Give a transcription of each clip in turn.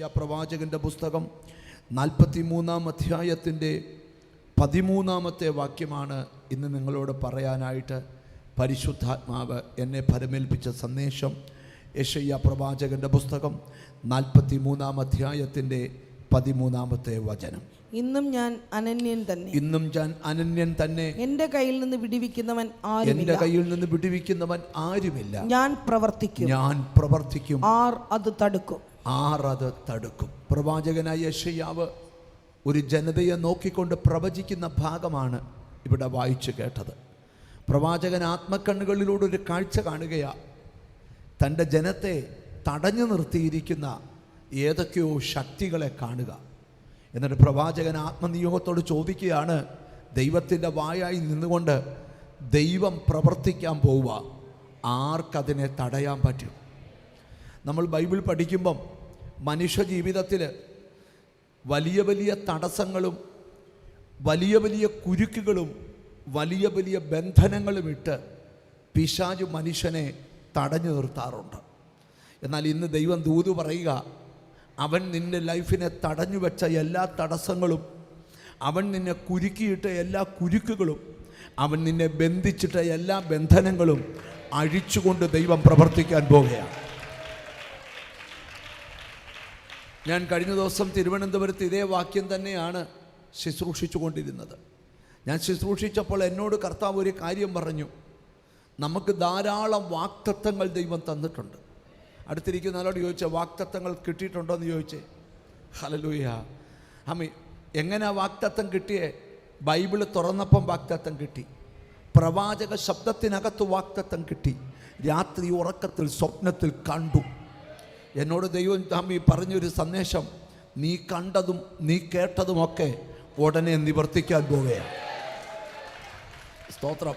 യെശയ്യാ പ്രവാചകൻ്റെ പുസ്തകം 43-ാം അധ്യായത്തിൻ്റെ 13-ാമത്തെ വാക്യമാണ് ഇന്ന് നിങ്ങളോട് പറയാനായിട്ട് പരിശുദ്ധാത്മാവ് എന്നെ ഫലമേൽപ്പിച്ച സന്ദേശം. യെശയ്യാ പ്രവാചകൻ്റെ പുസ്തകം 43-ാം അധ്യായത്തിൻ്റെ 13-ാമത്തെ വചനം. ഇന്നും ഞാൻ അനന്യൻ തന്നെ എൻ്റെ കയ്യിൽ നിന്ന് വിടുവിക്കുന്നവൻ ആരുമില്ല. ഞാൻ പ്രവർത്തിക്കും ആർ അത് തടുക്കും. പ്രവാചകനായ യെശയ്യാവ് ഒരു ജനതയെ നോക്കിക്കൊണ്ട് പ്രവചിക്കുന്ന ഭാഗമാണ് ഇവിടെ വായിച്ചു കേട്ടത്. പ്രവാചകൻ ആത്മക്കണ്ണുകളിലൂടെ ഒരു കാഴ്ച കാണുകയാ. തൻ്റെ ജനത്തെ തടഞ്ഞു നിർത്തിയിരിക്കുന്ന ഏതൊക്കെയോ ശക്തികളെ കാണുക. എന്നിട്ട് പ്രവാചകൻ ആത്മനിയോഗത്തോട് ചോദിക്കുകയാണ്, ദൈവത്തിൻ്റെ വായായി നിന്നുകൊണ്ട് ദൈവം പ്രവർത്തിക്കാൻ പോവുക, ആർക്കതിനെ തടയാൻ പറ്റും? നമ്മൾ ബൈബിൾ പഠിക്കുമ്പം മനുഷ്യ ജീവിതത്തിൽ വലിയ വലിയ തടസ്സങ്ങളും വലിയ വലിയ കുരുക്കുകളും വലിയ വലിയ ബന്ധനങ്ങളും ഇട്ട് പിശാച് മനുഷ്യനെ തടഞ്ഞു നിർത്താറുണ്ട്. എന്നാൽ ഇന്ന് ദൈവം ദൂത് പറയുക, അവൻ നിൻ്റെ ലൈഫിനെ തടഞ്ഞു വെച്ച എല്ലാ തടസ്സങ്ങളും, അവൻ നിന്നെ കുരുക്കിയിട്ട എല്ലാ കുരുക്കുകളും, അവൻ നിന്നെ ബന്ധിച്ചിട്ട എല്ലാ ബന്ധനങ്ങളും അഴിച്ചുകൊണ്ട് ദൈവം പ്രവർത്തിക്കാൻ പോകുകയാണ്. ഞാൻ കഴിഞ്ഞ ദിവസം തിരുവനന്തപുരത്ത് ഇതേ വാക്യം തന്നെയാണ് ശുശ്രൂഷിച്ചു കൊണ്ടിരുന്നത്. ഞാൻ ശുശ്രൂഷിച്ചപ്പോൾ എന്നോട് കർത്താവ് ഒരു കാര്യം പറഞ്ഞു, നമുക്ക് ധാരാളം വാക്തത്വങ്ങൾ ദൈവം തന്നിട്ടുണ്ട്. അടുത്തിരിക്കുന്ന ആളോട് ചോദിച്ച വാക്തത്വങ്ങൾ കിട്ടിയിട്ടുണ്ടോ എന്ന് ചോദിച്ചേ. ഹല്ലേലൂയ. ആമേൻ. എങ്ങനെയാ വാക്തത്വം കിട്ടിയേ? ബൈബിള് തുറന്നപ്പം വാക്തത്വം കിട്ടി, പ്രവാചക ശബ്ദത്തിനകത്ത് വാക്തത്വം കിട്ടി, രാത്രി ഉറക്കത്തിൽ സ്വപ്നത്തിൽ കണ്ടു. എന്നോട് ദൈവം പറഞ്ഞൊരു സന്ദേശം, നീ കണ്ടതും നീ കേട്ടതുമൊക്കെ ഉടനെ നിവർത്തിക്കാൻ പോവുകയാണ്. സ്തോത്രം.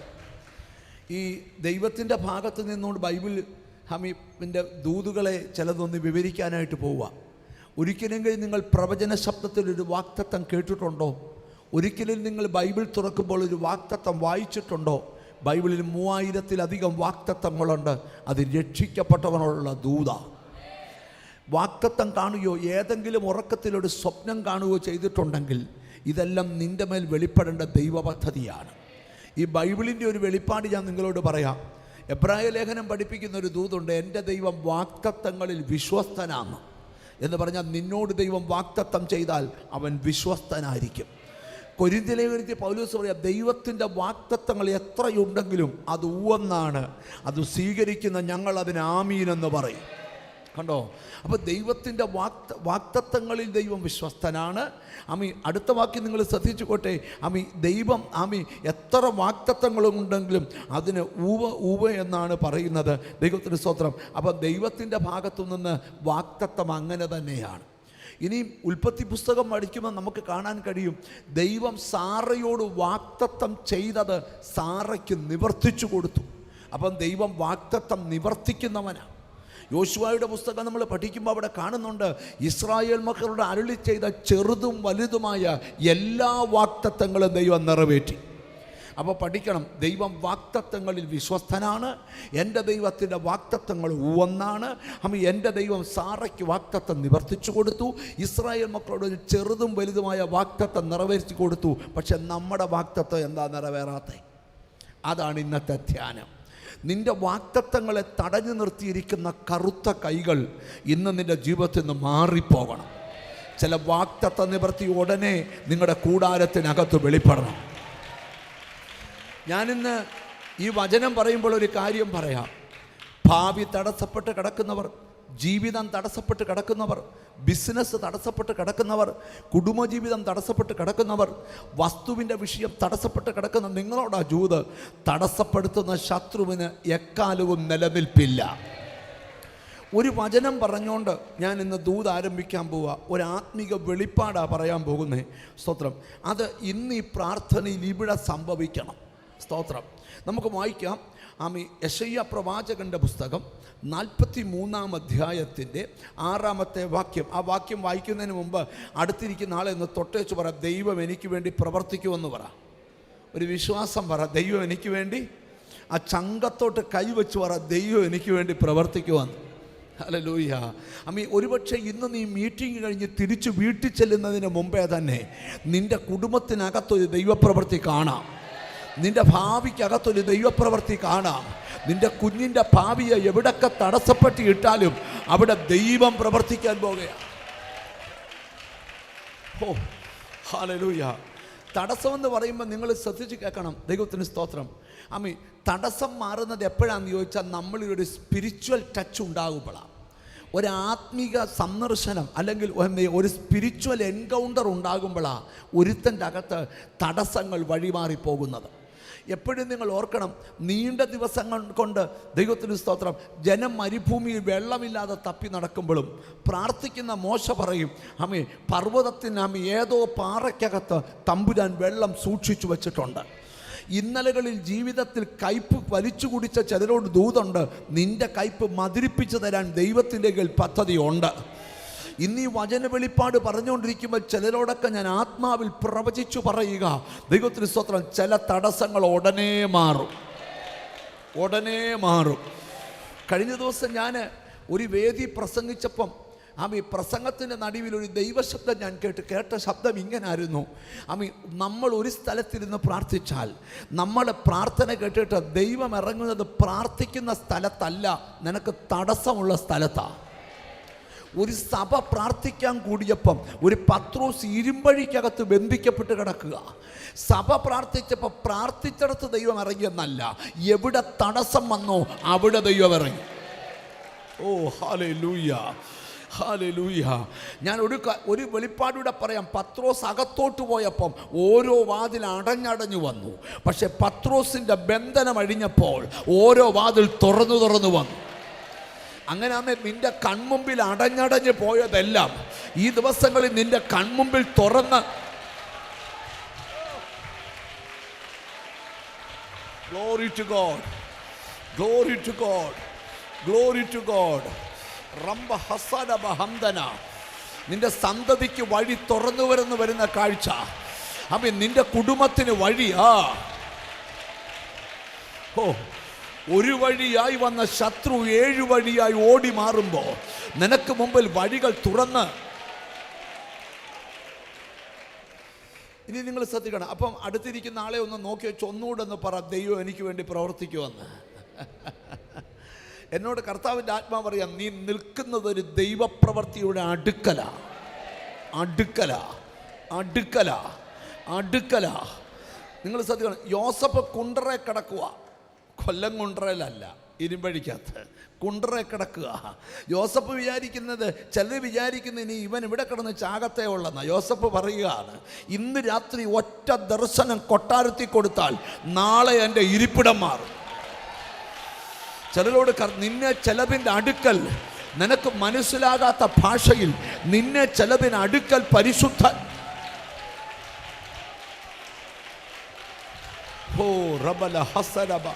ഈ ദൈവത്തിൻ്റെ ഭാഗത്ത് നിന്നുകൊണ്ട് ബൈബിൾ ഹമീബിൻ്റെ ദൂതുകളെ ചിലതൊന്ന് വിവരിക്കാനായിട്ട് പോവുക. ഒരിക്കലെങ്കിലും നിങ്ങൾ പ്രവചന ശബ്ദത്തിലൊരു വാക്തത്വം കേട്ടിട്ടുണ്ടോ? ഒരിക്കലും നിങ്ങൾ ബൈബിൾ തുറക്കുമ്പോൾ ഒരു വാക്തത്വം വായിച്ചിട്ടുണ്ടോ? ബൈബിളിൽ 3000-ലധികം വാക്തത്വങ്ങളുണ്ട്. അത് രക്ഷിക്കപ്പെട്ടവനുള്ള ദൂത. വാക്തത്വം കാണുകയോ ഏതെങ്കിലും ഉറക്കത്തിലൊരു സ്വപ്നം കാണുകയോ ചെയ്തിട്ടുണ്ടെങ്കിൽ ഇതെല്ലാം നിൻ്റെ മേൽ വെളിപ്പെടേണ്ട ദൈവ പദ്ധതിയാണ്. ഈ ബൈബിളിൻ്റെ ഒരു വെളിപ്പാട് ഞാൻ നിങ്ങളോട് പറയാം. എബ്രായ ലേഖനം പഠിപ്പിക്കുന്ന ഒരു ദൂതുണ്ട്, എൻ്റെ ദൈവം വാക്തത്വങ്ങളിൽ വിശ്വസ്തനാണ് എന്ന് പറഞ്ഞാൽ നിന്നോട് ദൈവം വാക്തത്വം ചെയ്താൽ അവൻ വിശ്വസ്തനായിരിക്കും. കൊരിന്ത്യലേഖനത്തിൽ പൗലോസ് പറയാം, ദൈവത്തിൻ്റെ വാക്തത്വങ്ങൾ എത്രയുണ്ടെങ്കിലും അത് ഉവ്വെന്നാണ്, അത് സ്വീകരിക്കുന്ന ഞങ്ങൾ അതിന് ആമീൻ എന്ന് പറയും. കണ്ടോ? അപ്പോൾ ദൈവത്തിൻ്റെ വാക്തത്വങ്ങളിൽ ദൈവം വിശ്വസ്തനാണ്. അടുത്ത വാക്യം നിങ്ങൾ ശ്രദ്ധിച്ചുകൊട്ടെ. ദൈവം എത്ര വാക്തത്വങ്ങളുണ്ടെങ്കിലും അതിന് ഊവ എന്നാണ് പറയുന്നത്. ദൈവത്തിൻ്റെ സ്തോത്രം. അപ്പോൾ ദൈവത്തിൻ്റെ ഭാഗത്തു നിന്ന് വാക്തത്വം അങ്ങനെ തന്നെയാണ്. ഇനി ഉൽപ്പത്തി പുസ്തകം പഠിക്കുമ്പോൾ നമുക്ക് കാണാൻ കഴിയും, ദൈവം സാറയോട് വാക്തത്വം ചെയ്തത് സാറയ്ക്ക് നിവർത്തിച്ചു കൊടുത്തു. അപ്പം ദൈവം വാക്തത്വം നിവർത്തിക്കുന്നവനാണ്. യോശുവയുടെ പുസ്തകം നമ്മൾ പഠിക്കുമ്പോൾ അവിടെ കാണുന്നുണ്ട്, ഇസ്രായേൽ മക്കളുടെ അരുളി ചെയ്ത ചെറുതും വലുതുമായ എല്ലാ വാക്തത്വങ്ങളും ദൈവം നിറവേറ്റി. അപ്പോൾ പഠിക്കണം, ദൈവം വാക്തത്വങ്ങളിൽ വിശ്വസ്തനാണ്. എൻ്റെ ദൈവത്തിൻ്റെ വാക്തത്വങ്ങൾ ഒന്നാണ്. എൻ്റെ ദൈവം സാറയ്ക്ക് വാക്തത്വം നിവർത്തിച്ചു കൊടുത്തു. ഇസ്രായേൽ മക്കളുടെ ഒരു ചെറുതും വലുതുമായ വാക്തത്വം നിറവേറ്റി കൊടുത്തു. പക്ഷെ നമ്മുടെ വാക്തത്വം എന്താ നിറവേറാത്തത്? അതാണ് ഇന്നത്തെ ധ്യാനം. നിൻ്റെ വാക്തത്വങ്ങളെ തടഞ്ഞു നിർത്തിയിരിക്കുന്ന കറുത്ത കൈകൾ ഇന്ന് നിൻ്റെ ജീവിതത്തിൽ നിന്ന് മാറിപ്പോകണം. ചില വാക്തത്വ നിവർത്തി ഉടനെ നിങ്ങളുടെ കൂടാരത്തിനകത്ത് വെളിപ്പെടണം. ഞാനിന്ന് ഈ വചനം പറയുമ്പോൾ ഒരു കാര്യം പറയാം. ഭാവി തടസ്സപ്പെട്ട് കിടക്കുന്നവർ, ജീവിതം തടസ്സപ്പെട്ട് കിടക്കുന്നവർ, ബിസിനസ് തടസ്സപ്പെട്ട് കിടക്കുന്നവർ, കുടുംബജീവിതം തടസ്സപ്പെട്ട് കിടക്കുന്നവർ, വസ്തുവിൻ്റെ വിഷയം തടസ്സപ്പെട്ട് കിടക്കുന്ന നിങ്ങളോടാ ജൂത്. തടസ്സപ്പെടുത്തുന്ന ശത്രുവിന് എക്കാലവും നിലനിൽപ്പില്ല. ഒരു വചനം പറഞ്ഞുകൊണ്ട് ഞാൻ ഇന്ന് ദൂത് ആരംഭിക്കാൻ പോവുക. ഒരു ആത്മീക വെളിപ്പാടാണ് പറയാൻ പോകുന്നത്. സ്തോത്രം. അത് ഇന്ന് ഈ പ്രാർത്ഥനയിൽ ഇവിടെ സംഭവിക്കണം. സ്തോത്രം. നമുക്ക് വായിക്കാം. യെശയ്യാ പ്രവാചകൻ്റെ പുസ്തകം 43-ാം അധ്യായത്തിൻ്റെ 6-ാമത്തെ വാക്യം. ആ വാക്യം വായിക്കുന്നതിന് മുമ്പ് അടുത്തിരിക്കുന്ന ആളെ ഒന്ന് തൊട്ടേച്ച് പറ, ദൈവം എനിക്ക് വേണ്ടി പ്രവർത്തിക്കുമെന്ന് പറ. ഒരു വിശ്വാസം പറ, ദൈവം എനിക്ക് വേണ്ടി. ആ ചങ്കത്തോട്ട് കൈവച്ച് പറ, ദൈവം എനിക്ക് വേണ്ടി പ്രവർത്തിക്കുമെന്ന്. ഹല്ലേലൂയ. ഒരുപക്ഷെ ഇന്ന് നീ മീറ്റിംഗ് കഴിഞ്ഞ് തിരിച്ചു വീട്ടിൽ ചെല്ലുന്നതിന് മുമ്പേ തന്നെ നിന്റെ കുടുംബത്തിനകത്തൊരു ദൈവപ്രവൃത്തി കാണാം. നിന്റെ ഭാവിക്കകത്തൊരു ദൈവപ്രവൃത്തി കാണാം. നിന്റെ കുഞ്ഞിൻ്റെ ഭാവിയെ എവിടൊക്കെ തടസ്സപ്പെട്ടിട്ടാലും അവിടെ ദൈവം പ്രവർത്തിക്കാൻ പോകുകയാണ്. ഓ ഹല്ലേലൂയ. തടസ്സമെന്ന് പറയുമ്പോൾ നിങ്ങൾ ശ്രദ്ധിച്ച് കേൾക്കണം. ദൈവത്തിന് സ്തോത്രം. തടസ്സം മാറുന്നത് എപ്പോഴാണെന്ന് ചോദിച്ചാൽ നമ്മളിലൊരു സ്പിരിച്വൽ ടച്ച് ഉണ്ടാകുമ്പോഴാണ്, ഒരു ആത്മീക സന്ദർശനം അല്ലെങ്കിൽ ഒരു സ്പിരിച്വൽ എൻകൗണ്ടർ ഉണ്ടാകുമ്പോഴാണ് ഒരുത്തൻ്റെ അകത്ത് തടസ്സങ്ങൾ വഴിമാറിപ്പോകുന്നത്. എപ്പോഴും നിങ്ങൾ ഓർക്കണം, നീണ്ട ദിവസങ്ങൾ കൊണ്ട് ദൈവത്തിന് സ്തോത്രം ജനം മരുഭൂമിയിൽ വെള്ളമില്ലാതെ തപ്പി നടക്കുമ്പോഴും പ്രാർത്ഥിക്കുന്ന മോശ പറയും, പർവ്വതത്തിന് ഏതോ പാറയ്ക്കകത്ത് തമ്പുരാൻ വെള്ളം സൂക്ഷിച്ചു വച്ചിട്ടുണ്ട്. ഇന്നലകളിൽ ജീവിതത്തിൽ കയ്പ് വലിച്ചു കുടിച്ച ചിലരോട് ദൂതുണ്ട്, നിന്റെ കയ്പ് മധുരിപ്പിച്ചു തരാൻ ദൈവത്തിൻ്റെ പദ്ധതിയുണ്ട്. ഇന്ന് ഈ വചന വെളിപ്പാട് പറഞ്ഞുകൊണ്ടിരിക്കുമ്പോൾ ചിലരോടൊക്കെ ഞാൻ ആത്മാവിൽ പ്രവചിച്ചു പറയുക, ദൈവത്തിന് സ്തോത്രം, ചില തടസ്സങ്ങൾ ഉടനെ മാറും, ഉടനെ മാറും. കഴിഞ്ഞ ദിവസം ഞാൻ ഒരു വേദി പ്രസംഗിച്ചപ്പം പ്രസംഗത്തിൻ്റെ നടുവിൽ ഒരു ദൈവശബ്ദം ഞാൻ കേട്ട ശബ്ദം ഇങ്ങനായിരുന്നു. നമ്മൾ ഒരു സ്ഥലത്തിരുന്ന് പ്രാർത്ഥിച്ചാൽ നമ്മളെ പ്രാർത്ഥന കേട്ടിട്ട് ദൈവം ഇറങ്ങുന്നത് പ്രാർത്ഥിക്കുന്ന സ്ഥലത്തല്ല, നിനക്ക് തടസ്സമുള്ള സ്ഥലത്താണ്. ഒരു സഭ പ്രാർത്ഥിക്കാൻ കൂടിയപ്പം ഒരു പത്രോസ് ഇരുമ്പഴിക്കകത്ത് ബന്ധിക്കപ്പെട്ട് കിടക്കുക. സഭ പ്രാർത്ഥിച്ചപ്പോൾ പ്രാർത്ഥിച്ചിടത്ത് ദൈവം ഇറങ്ങിയെന്നല്ല, എവിടെ തടസ്സം വന്നോ അവിടെ ദൈവം ഇറങ്ങി. ഓ ഹല്ലേലൂയ, ഹല്ലേലൂയ. ഞാൻ ഒരു വെളിപ്പാടൂടെ പറയാം. പത്രോസ് അകത്തോട്ട് പോയപ്പം ഓരോ വാതിൽ അടഞ്ഞടഞ്ഞു വന്നു. പക്ഷെ പത്രോസിൻ്റെ ബന്ധനം അഴിഞ്ഞപ്പോൾ ഓരോ വാതിൽ തുറന്നു വന്നു. അങ്ങനെ നിന്റെ കൺമുമ്പിൽ അടഞ്ഞടഞ്ഞ് പോയതെല്ലാം ഈ ദിവസങ്ങളിൽ നിന്റെ കൺമുമ്പിൽ തുറന്ന് Glory to God, glory to God, glory to God. റംബ ഹസന ബഹംദന. നിന്റെ സന്തതിക്ക് വഴി തുറന്നു വരുന്ന കാഴ്ച. നിന്റെ കുടുംബത്തിന് വഴിയാ. ഒരു വഴിയായി വന്ന ശത്രു 7 വഴിയായി ഓടി മാറുമ്പോൾ നിനക്ക് മുമ്പിൽ വഴികൾ തുറന്ന്. ഇനി നിങ്ങൾ ശ്രദ്ധിക്കണം. അപ്പം അടുത്തിരിക്കുന്ന ആളെ ഒന്ന് നോക്കി വെച്ച് ഒന്നുകൂടെ ഒന്ന് പറ, ദൈവം എനിക്ക് വേണ്ടി പ്രവർത്തിക്കുമെന്ന്. എന്നോട് കർത്താവിൻ്റെ ആത്മാവ് പറയാം, നീ നിൽക്കുന്നത് ഒരു ദൈവപ്രവർത്തിയുടെ അടുക്കല. നിങ്ങൾ ശ്രദ്ധിക്കണം. യോസഫ് കുണ്ടറെ കിടക്കുക, കൊല്ലം കുണ്ടറയിലല്ല, ഇരുമ്പഴിക്കകത്ത് കുണ്ടറെ കിടക്കുക. യോസഫ് വിചാരിക്കുന്നത്, ചിലർ വിചാരിക്കുന്നത് ഇനി ഇവൻ ഇവിടെ കിടന്ന് ചാകത്തേ ഉള്ളെന്ന. യോസഫ് പറയുകയാണ്, ഇന്ന് രാത്രി ഒറ്റ ദർശനം കൊട്ടാരത്തിൽ കൊടുത്താൽ നാളെ എൻ്റെ ഇരിപ്പിടം മാറും. ചിലരോട് നിന്നെ ചിലതിൻ്റെ അടുക്കൽ, നിനക്ക് മനസ്സിലാകാത്ത ഭാഷയിൽ നിന്നെ ചിലതിന് അടുക്കൽ പരിശുദ്ധ റബല ഹസരബ.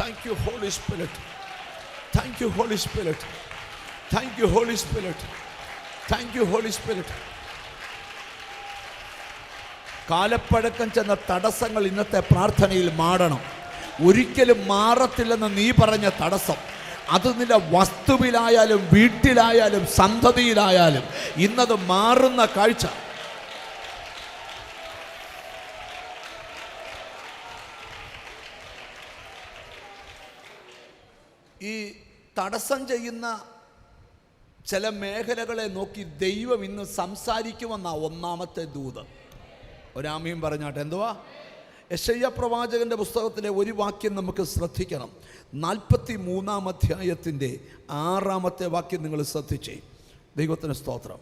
Thank you Holy Spirit, thank you Holy Spirit, thank you Holy Spirit, thank you Holy Spirit. കാലപ്പഴക്കം ചെന്ന തടസ്സങ്ങൾ ഇന്നത്തെ പ്രാർത്ഥനയിൽ മാറണം. ഒരിക്കലും മാറത്തില്ലെന്ന് നീ പറഞ്ഞ തടസ്സം, അത് നിന്റെ വസ്തുവിലായാലും വീട്ടിലായാലും സന്തതിയിലായാലും ഇന്നത് മാറുന്ന കാഴ്ച. ഈ തടസ്സം ചെയ്യുന്ന ചില മേഖലകളെ നോക്കി ദൈവം ഇന്ന് സംസാരിക്കുമെന്നാ ഒന്നാമത്തെ ദൂത്. ഒരാമയും പറഞ്ഞാട്ടെ. എന്തുവാ? യെശയ്യാ പ്രവാചകന്റെ പുസ്തകത്തിലെ ഒരു വാക്യം നമുക്ക് ശ്രദ്ധിക്കണം. 43-ാം അധ്യായത്തിൻ്റെ 6-ാമത്തെ വാക്യം നിങ്ങൾ ശ്രദ്ധിച്ചേ. ദൈവത്തിന് സ്തോത്രം.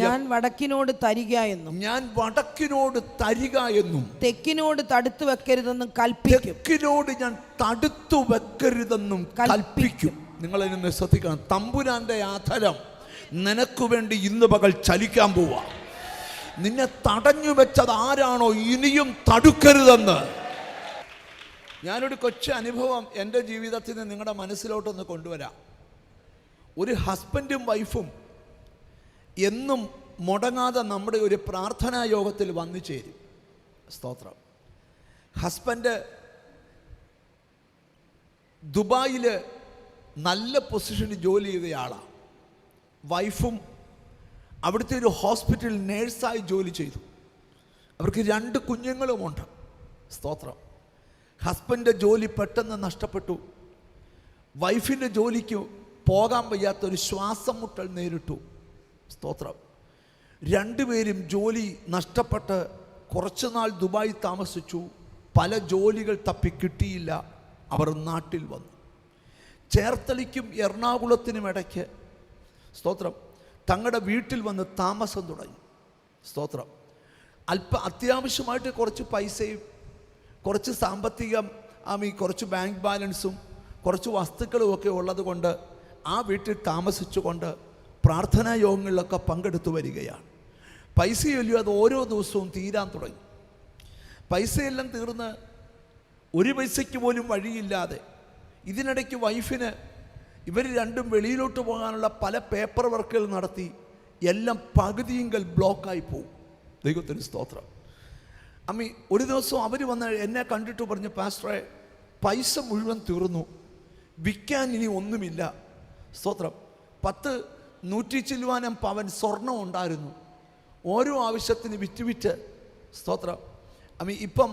ഞാൻ വടക്കിനോട് തരിക എന്നും, ഞാൻ വടക്കിനോട് തരിക എന്നും, തെക്കിനോട് തടുത്തു വെക്കരുതെന്നും കൽപ്പിക്കും. തെക്കിനോട് ഞാൻ തടുത്തു വെക്കരുതെന്നും കൽപ്പിക്കും. നിങ്ങൾ ഇതിനെ ശ്രദ്ധിക്കണം. തമ്പുരാന്റെ ആധരം നിനക്ക് വേണ്ടി ഇന്ന് പകൽ ചലിക്കാൻ പോവാ. നിന്നെ തടഞ്ഞു വെച്ചത് ആരാണോ ഇനിയും തടുക്കരുതെന്ന്. ഞാനൊരു കൊച്ചു അനുഭവം എൻ്റെ ജീവിതത്തിൽ നിന്ന് നിങ്ങളുടെ മനസ്സിലോട്ടൊന്ന് കൊണ്ടുവരാം. ഒരു ഹസ്ബൻഡും വൈഫും എന്നും മുടങ്ങാതെ നമ്മുടെ ഒരു പ്രാർത്ഥനാ യോഗത്തിൽ വന്നു ചേരും. സ്തോത്രം. ഹസ്ബൻഡ് ദുബായിൽ നല്ല പൊസിഷനിൽ ജോലി ചെയ്തയാളാണ്. വൈഫും അവിടുത്തെ ഒരു ഹോസ്പിറ്റലിൽ നേഴ്സായി ജോലി ചെയ്തു. അവർക്ക് 2 കുഞ്ഞുങ്ങളുമുണ്ട്. സ്തോത്രം. ഹസ്ബൻഡിൻ്റെ ജോലി പെട്ടെന്ന് നഷ്ടപ്പെട്ടു. വൈഫിൻ്റെ ജോലിക്ക് പോകാൻ വയ്യാത്തൊരു ശ്വാസം മുട്ടൽ നേരിട്ടു. സ്തോത്രം. 2 പേരും ജോലി നഷ്ടപ്പെട്ട് കുറച്ച് നാൾ ദുബായി താമസിച്ചു. പല ജോലികൾ തപ്പി കിട്ടിയില്ല. അവർ നാട്ടിൽ വന്നു. ചേർത്തലയ്ക്കും എറണാകുളത്തിനും ഇടയ്ക്ക് സ്തോത്രം തങ്ങളുടെ വീട്ടിൽ വന്ന് താമസം തുടങ്ങി. സ്തോത്രം. അത്യാവശ്യമായിട്ട് കുറച്ച് പൈസയും കുറച്ച് സാമ്പത്തികം കുറച്ച് ബാങ്ക് ബാലൻസും കുറച്ച് വസ്തുക്കളും ഒക്കെ ഉള്ളത് കൊണ്ട് ആ വീട്ടിൽ താമസിച്ചുകൊണ്ട് പ്രാർത്ഥനാ യോഗങ്ങളിലൊക്കെ പങ്കെടുത്തു വരികയാണ്. പൈസയില്ലയോ അത് ഓരോ ദിവസവും തീരാൻ തുടങ്ങി. പൈസയെല്ലാം തീർന്ന് 1 പൈസയ്ക്ക് പോലും വഴിയില്ലാതെ ഇതിനിടയ്ക്ക് വൈഫിന് ഇവർ രണ്ടും വെളിയിലോട്ട് പോകാനുള്ള പല പേപ്പർ വർക്കുകൾ നടത്തി എല്ലാം പകുതിയെങ്കിൽ ബ്ലോക്കായി പോകും. ദൈവത്തിന് സ്തോത്രം. ഒരു ദിവസം അവർ വന്ന് എന്നെ കണ്ടിട്ട് പറഞ്ഞു, പാസ്റ്ററെ പൈസ മുഴുവൻ തീർന്നു, വിൽക്കാൻ ഇനി ഒന്നുമില്ല. സ്തോത്രം. 100 ചില്ലുവാനം പവൻ സ്വർണം ഉണ്ടായിരുന്നു. ഓരോ ആവശ്യത്തിന് വിറ്റ് സ്തോത്രം ഇപ്പം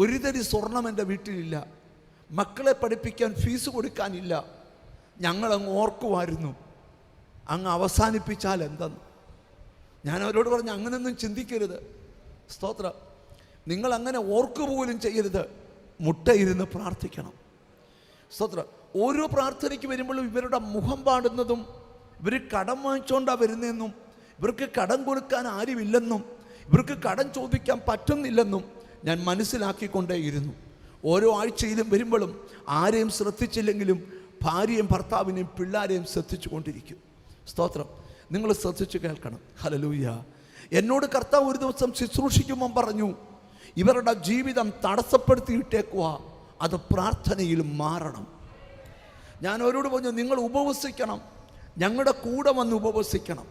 1 തരി സ്വർണം എൻ്റെ വീട്ടിലില്ല. മക്കളെ പഠിപ്പിക്കാൻ ഫീസ് കൊടുക്കാനില്ല. ഞങ്ങളങ്ങ് ഓർക്കുമായിരുന്നു അങ്ങ് അവസാനിപ്പിച്ചാൽ എന്തെന്ന്. ഞാൻ അവരോട് പറഞ്ഞു, അങ്ങനെയൊന്നും ചിന്തിക്കരുത്. സ്തോത്രം. നിങ്ങളങ്ങനെ ഓർക്കുപോലും ചെയ്യരുത്. മുട്ടയിരുന്ന് പ്രാർത്ഥിക്കണം. സ്തോത്രം. ഓരോ പ്രാർത്ഥനയ്ക്ക് വരുമ്പോഴും ഇവരുടെ മുഖം പാടുന്നതും ഇവർ കടം വാങ്ങിച്ചുകൊണ്ടാണ് വരുന്നതെന്നും ഇവർക്ക് കടം കൊടുക്കാൻ ആരുമില്ലെന്നും ഇവർക്ക് കടം ചോദിക്കാൻ പറ്റുന്നില്ലെന്നും ഞാൻ മനസ്സിലാക്കിക്കൊണ്ടേയിരുന്നു. ഓരോ ആഴ്ചയിലും വരുമ്പോഴും ആരെയും ശ്രദ്ധിച്ചില്ലെങ്കിലും ഭാര്യയും ഭർത്താവിനെയും പിള്ളേരെയും ശ്രദ്ധിച്ചു കൊണ്ടിരിക്കും. സ്തോത്രം. നിങ്ങൾ ശ്രദ്ധിച്ചു കേൾക്കണം. ഹല്ലേലൂയ. എന്നോട് കർത്താവ് ഒരു ദിവസം ശുശ്രൂഷിക്കുമ്പം പറഞ്ഞു, ഇവരുടെ ജീവിതം തടസ്സപ്പെടുത്തിയിട്ടേക്കുക, അത് പ്രാർത്ഥനയിൽ മാറണം. ഞാൻ അവരോട് പറഞ്ഞു, നിങ്ങൾ ഉപവസിക്കണം, ഞങ്ങളുടെ കൂടെ വന്ന് ഉപവസിക്കണം.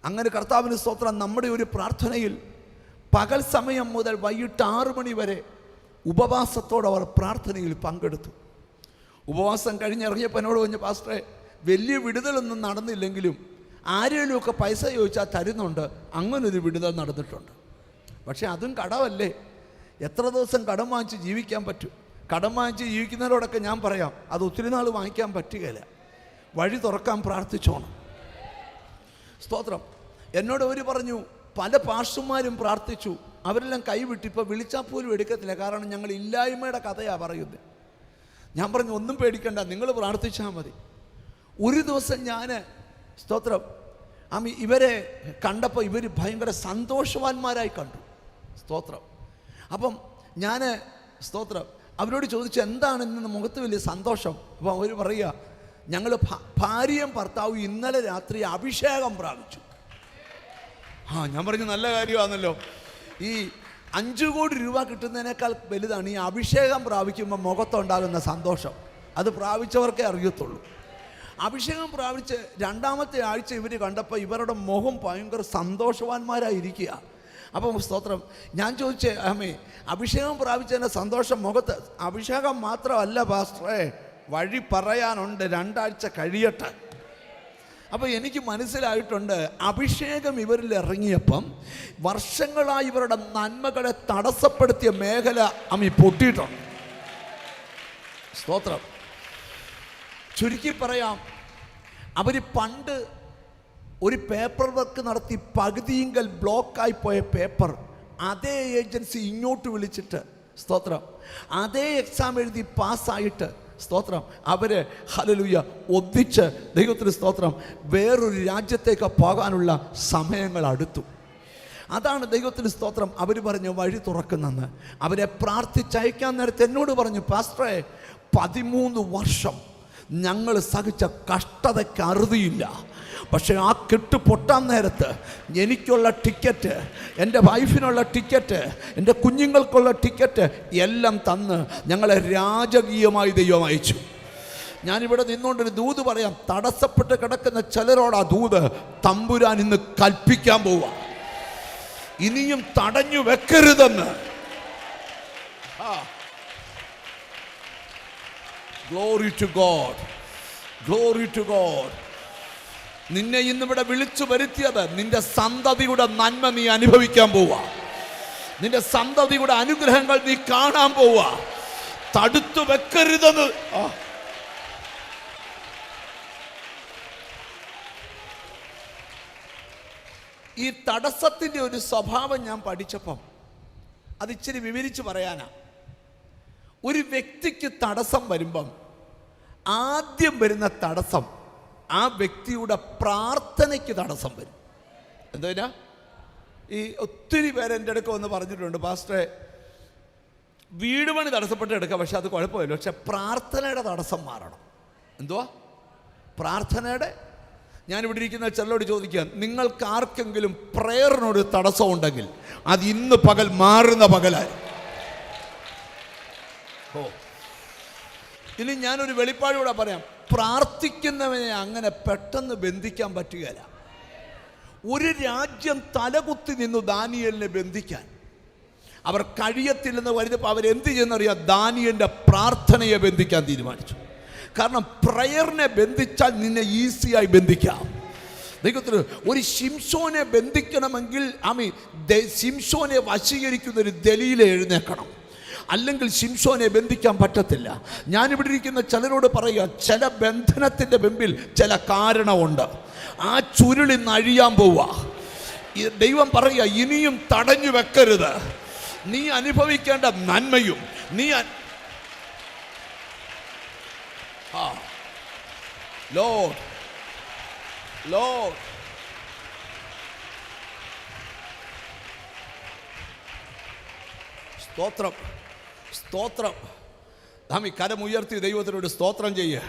അങ്ങനെ കർത്താവിന് സ്തോത്രം. നമ്മുടെ ഒരു പ്രാർത്ഥനയിൽ പകൽ സമയം മുതൽ വൈകിട്ട് 6 മണി വരെ ഉപവാസത്തോടെ അവർ പ്രാർത്ഥനയിൽ പങ്കെടുത്തു. ഉപവാസം കഴിഞ്ഞിറങ്ങിയപ്പോൾ എന്നോട് പറഞ്ഞു, പാസ്റ്ററെ വലിയ വിടുതലൊന്നും നടന്നില്ലെങ്കിലും ആരെങ്കിലുമൊക്കെ പൈസ ചോദിച്ചാൽ തരുന്നുണ്ട്. അങ്ങനൊരു വിടുതൽ നടന്നിട്ടുണ്ട്. പക്ഷേ അതും കടമല്ലേ? എത്ര ദിവസം കടം വാങ്ങിച്ച് ജീവിക്കാൻ പറ്റും? കടം വാങ്ങിച്ച് ജീവിക്കുന്നവരോടൊക്കെ ഞാൻ പറയാം, അത് ഒത്തിരി നാൾ വാങ്ങിക്കാൻ പറ്റുകയില്ല. വഴി തുറക്കാൻ പ്രാർത്ഥിച്ചോണം. സ്തോത്രം. എന്നോട് അവർ പറഞ്ഞു, പല പാസ്റ്റർമാരും പ്രാർത്ഥിച്ചു, അവരെല്ലാം കൈവിട്ട് ഇപ്പോൾ വിളിച്ചാൽ പോലും എടുക്കത്തില്ല. കാരണം ഞങ്ങൾ ഇല്ലായ്മയുടെ കഥയാണ് പറയുന്നത്. ഞാൻ പറഞ്ഞു, ഒന്നും പേടിക്കണ്ട, നിങ്ങൾ പ്രാർത്ഥിച്ചാൽ മതി. ഒരു ദിവസം ഞാൻ സ്തോത്രം ഇവരെ കണ്ടപ്പോൾ ഇവർ ഭയങ്കര സന്തോഷവാന്മാരായി കണ്ടു. സ്തോത്രം. അപ്പം ഞാൻ സ്തോത്രം അവരോട് ചോദിച്ചു, എന്താണ് ഇന്ന് മുഖത്ത് വലിയ സന്തോഷം? അപ്പം അവർ പറയുക, ഞങ്ങൾ ഭാര്യയും ഭർത്താവും ഇന്നലെ രാത്രി അഭിഷേകം പ്രാപിച്ചു. ഞാൻ പറഞ്ഞു, നല്ല കാര്യമാണല്ലോ. ഈ 5 കോടി രൂപ കിട്ടുന്നതിനേക്കാൾ വലുതാണ് ഈ അഭിഷേകം പ്രാപിക്കുമ്പോൾ മുഖത്തുണ്ടാകുന്ന സന്തോഷം. അത് പ്രാപിച്ചവർക്കേ അറിയത്തുള്ളൂ. അഭിഷേകം പ്രാപിച്ച് 2ാമത്തെ ആഴ്ച ഇവർ കണ്ടപ്പോൾ ഇവരുടെ മുഖം ഭയങ്കര സന്തോഷവാന്മാരായിരിക്കുക. അപ്പം സ്തോത്രം. ഞാൻ ചോദിച്ചേ, അഭിഷേകം പ്രാപിച്ചതിൻ്റെ സന്തോഷം മുഖത്ത്? അഭിഷേകം മാത്രമല്ല പാസ്റ്ററേ, വഴി പറയാനുണ്ട്, 2 ആഴ്ച കഴിയട്ടെ. അപ്പോൾ എനിക്ക് മനസ്സിലായിട്ടുണ്ട്, അഭിഷേകം ഇവരിൽ ഇറങ്ങിയപ്പം വർഷങ്ങളായി ഇവരുടെ നന്മകളെ തടസ്സപ്പെടുത്തിയ മേഖല പൊട്ടിയിട്ടുണ്ട്. സ്തോത്രം. ചുരുക്കി പറയാം, അവർ പണ്ട് ഒരു പേപ്പർ വർക്ക് നടത്തി പകുതിയെങ്കിൽ ബ്ലോക്കായി പോയ പേപ്പർ അതേ ഏജൻസി ഇങ്ങോട്ട് വിളിച്ചിട്ട് സ്തോത്രം അതേ എക്സാം എഴുതി പാസ്സായിട്ട് സ്തോത്രം അവർ ഹല്ലേലൂയ ഒന്നിച്ച് ദൈവത്തിന് സ്തോത്രം വേറൊരു രാജ്യത്തേക്ക് പോകാനുള്ള സമയങ്ങൾ അടുത്തു. അതാണ് ദൈവത്തിന് സ്തോത്രം അവർ പറഞ്ഞു വഴി തുറക്കുന്നെന്ന്. അവരെ പ്രാർത്ഥിച്ചയക്കാൻ നേരത്തെ എന്നോട് പറഞ്ഞു, പാസ്റ്ററെ 13 വർഷം ഞങ്ങൾ സഹിച്ച കഷ്ടതയ്ക്ക് അറുതിയില്ല. പക്ഷേ ആ കെട്ട് പൊട്ടാൻ നേരത്ത് എനിക്കുള്ള ടിക്കറ്റ്, എൻ്റെ വൈഫിനുള്ള ടിക്കറ്റ്, എൻ്റെ കുഞ്ഞുങ്ങൾക്കുള്ള ടിക്കറ്റ് എല്ലാം തന്ന് ഞങ്ങളെ രാജകീയമായി ദൈവം അയച്ചു. ഞാനിവിടെ നിന്നുകൊണ്ടൊരു ദൂത് പറയാം. തടസ്സപ്പെട്ട് കിടക്കുന്ന ചിലരോട് ആ ദൂത് തമ്പുരാൻ ഇന്ന് കൽപ്പിക്കാൻ പോവുക. ഇനിയും തടഞ്ഞു വെക്കരുതെന്ന്. Glory to God. Glory to God. നിന്നെ ഇന്നിവിടെ വിളിച്ചു വരുത്തിയത് നിന്റെ സന്തതിയുടെ നന്മ നീ അനുഭവിക്കാൻ പോവാ. നിന്റെ സന്തതിയുടെ അനുഗ്രഹങ്ങൾ നീ കാണാൻ പോവാ. തടുത്തു വെക്കരുതെന്ന്. ഈ തടസ്സത്തിൻ്റെ ഒരു സ്വഭാവം ഞാൻ പഠിച്ചപ്പം അത് ഇച്ചിരി വിവരിച്ച് പറയാനാ. ഒരു വ്യക്തിക്ക് തടസ്സം വരുമ്പം ആദ്യം വരുന്ന തടസ്സം ആ വ്യക്തിയുടെ പ്രാർത്ഥനയ്ക്ക് തടസ്സം വരും. എന്താ, ഈ ഒത്തിരി പേര് എൻ്റെ അടുക്ക വന്ന് പറഞ്ഞിട്ടുണ്ട്, പാസ്റ്ററെ വീട് പണി തടസ്സപ്പെട്ട് എടുക്കാം, പക്ഷെ അത് കുഴപ്പമില്ല, പക്ഷെ പ്രാർത്ഥനയുടെ തടസ്സം മാറണം. എന്തുവാ പ്രാർത്ഥനയുടെ? ഞാനിവിടെ ഇരിക്കുന്ന ചിലരോട് ചോദിക്കാൻ, നിങ്ങൾക്ക് ആർക്കെങ്കിലും പ്രേയറിനൊരു തടസ്സം ഉണ്ടെങ്കിൽ അത് ഇന്ന് പകൽ മാറുന്ന പകലായി. ഇനി ഞാനൊരു വെളിപ്പാടിലൂടെ പറയാം. പ്രാർത്ഥിക്കുന്നവനെ അങ്ങനെ പെട്ടെന്ന് ബന്ധിക്കാൻ പറ്റുകയില്ല. ഒരു രാജ്യം തലകുത്തി നിന്നു ദാനിയേലിനെ ബന്ധിക്കാൻ. അവർ കഴിയത്തില്ലെന്ന് വരുന്നപ്പോൾ അവരെന്ത് ചെയ്യുന്നറിയാം? ദാനിയേലിൻ്റെ പ്രാർത്ഥനയെ ബന്ധിക്കാൻ തീരുമാനിച്ചു. കാരണം പ്രയറിനെ ബന്ധിച്ചാൽ നിന്നെ ഈസിയായി ബന്ധിക്കാം. ദൈവത്തിന് ഒരു ശിംശോനെ ബന്ധിക്കണമെങ്കിൽ ശിംശോനെ വശീകരിക്കുന്ന ഒരു ദലീല എഴുന്നേക്കണം, അല്ലെങ്കിൽ ശിംശോനെ ബന്ധിക്കാൻ പറ്റത്തില്ല. ഞാനിവിടെ ഇരിക്കുന്ന ചിലരോട് പറയുക, ചില ബന്ധനത്തിൻ്റെ മുമ്പിൽ ചില കാരണമുണ്ട്. ആ ചുരുളി നഴിയാൻ പോവുക. ദൈവം പറയുക, ഇനിയും തടഞ്ഞു വെക്കരുത്. നീ അനുഭവിക്കേണ്ട നന്മയും ലോർഡ് സ്തോത്രം സ്തോത്രം. നാം ഈ കരമുയർത്തി ദൈവത്തിനോട് സ്തോത്രം ചെയ്യുക.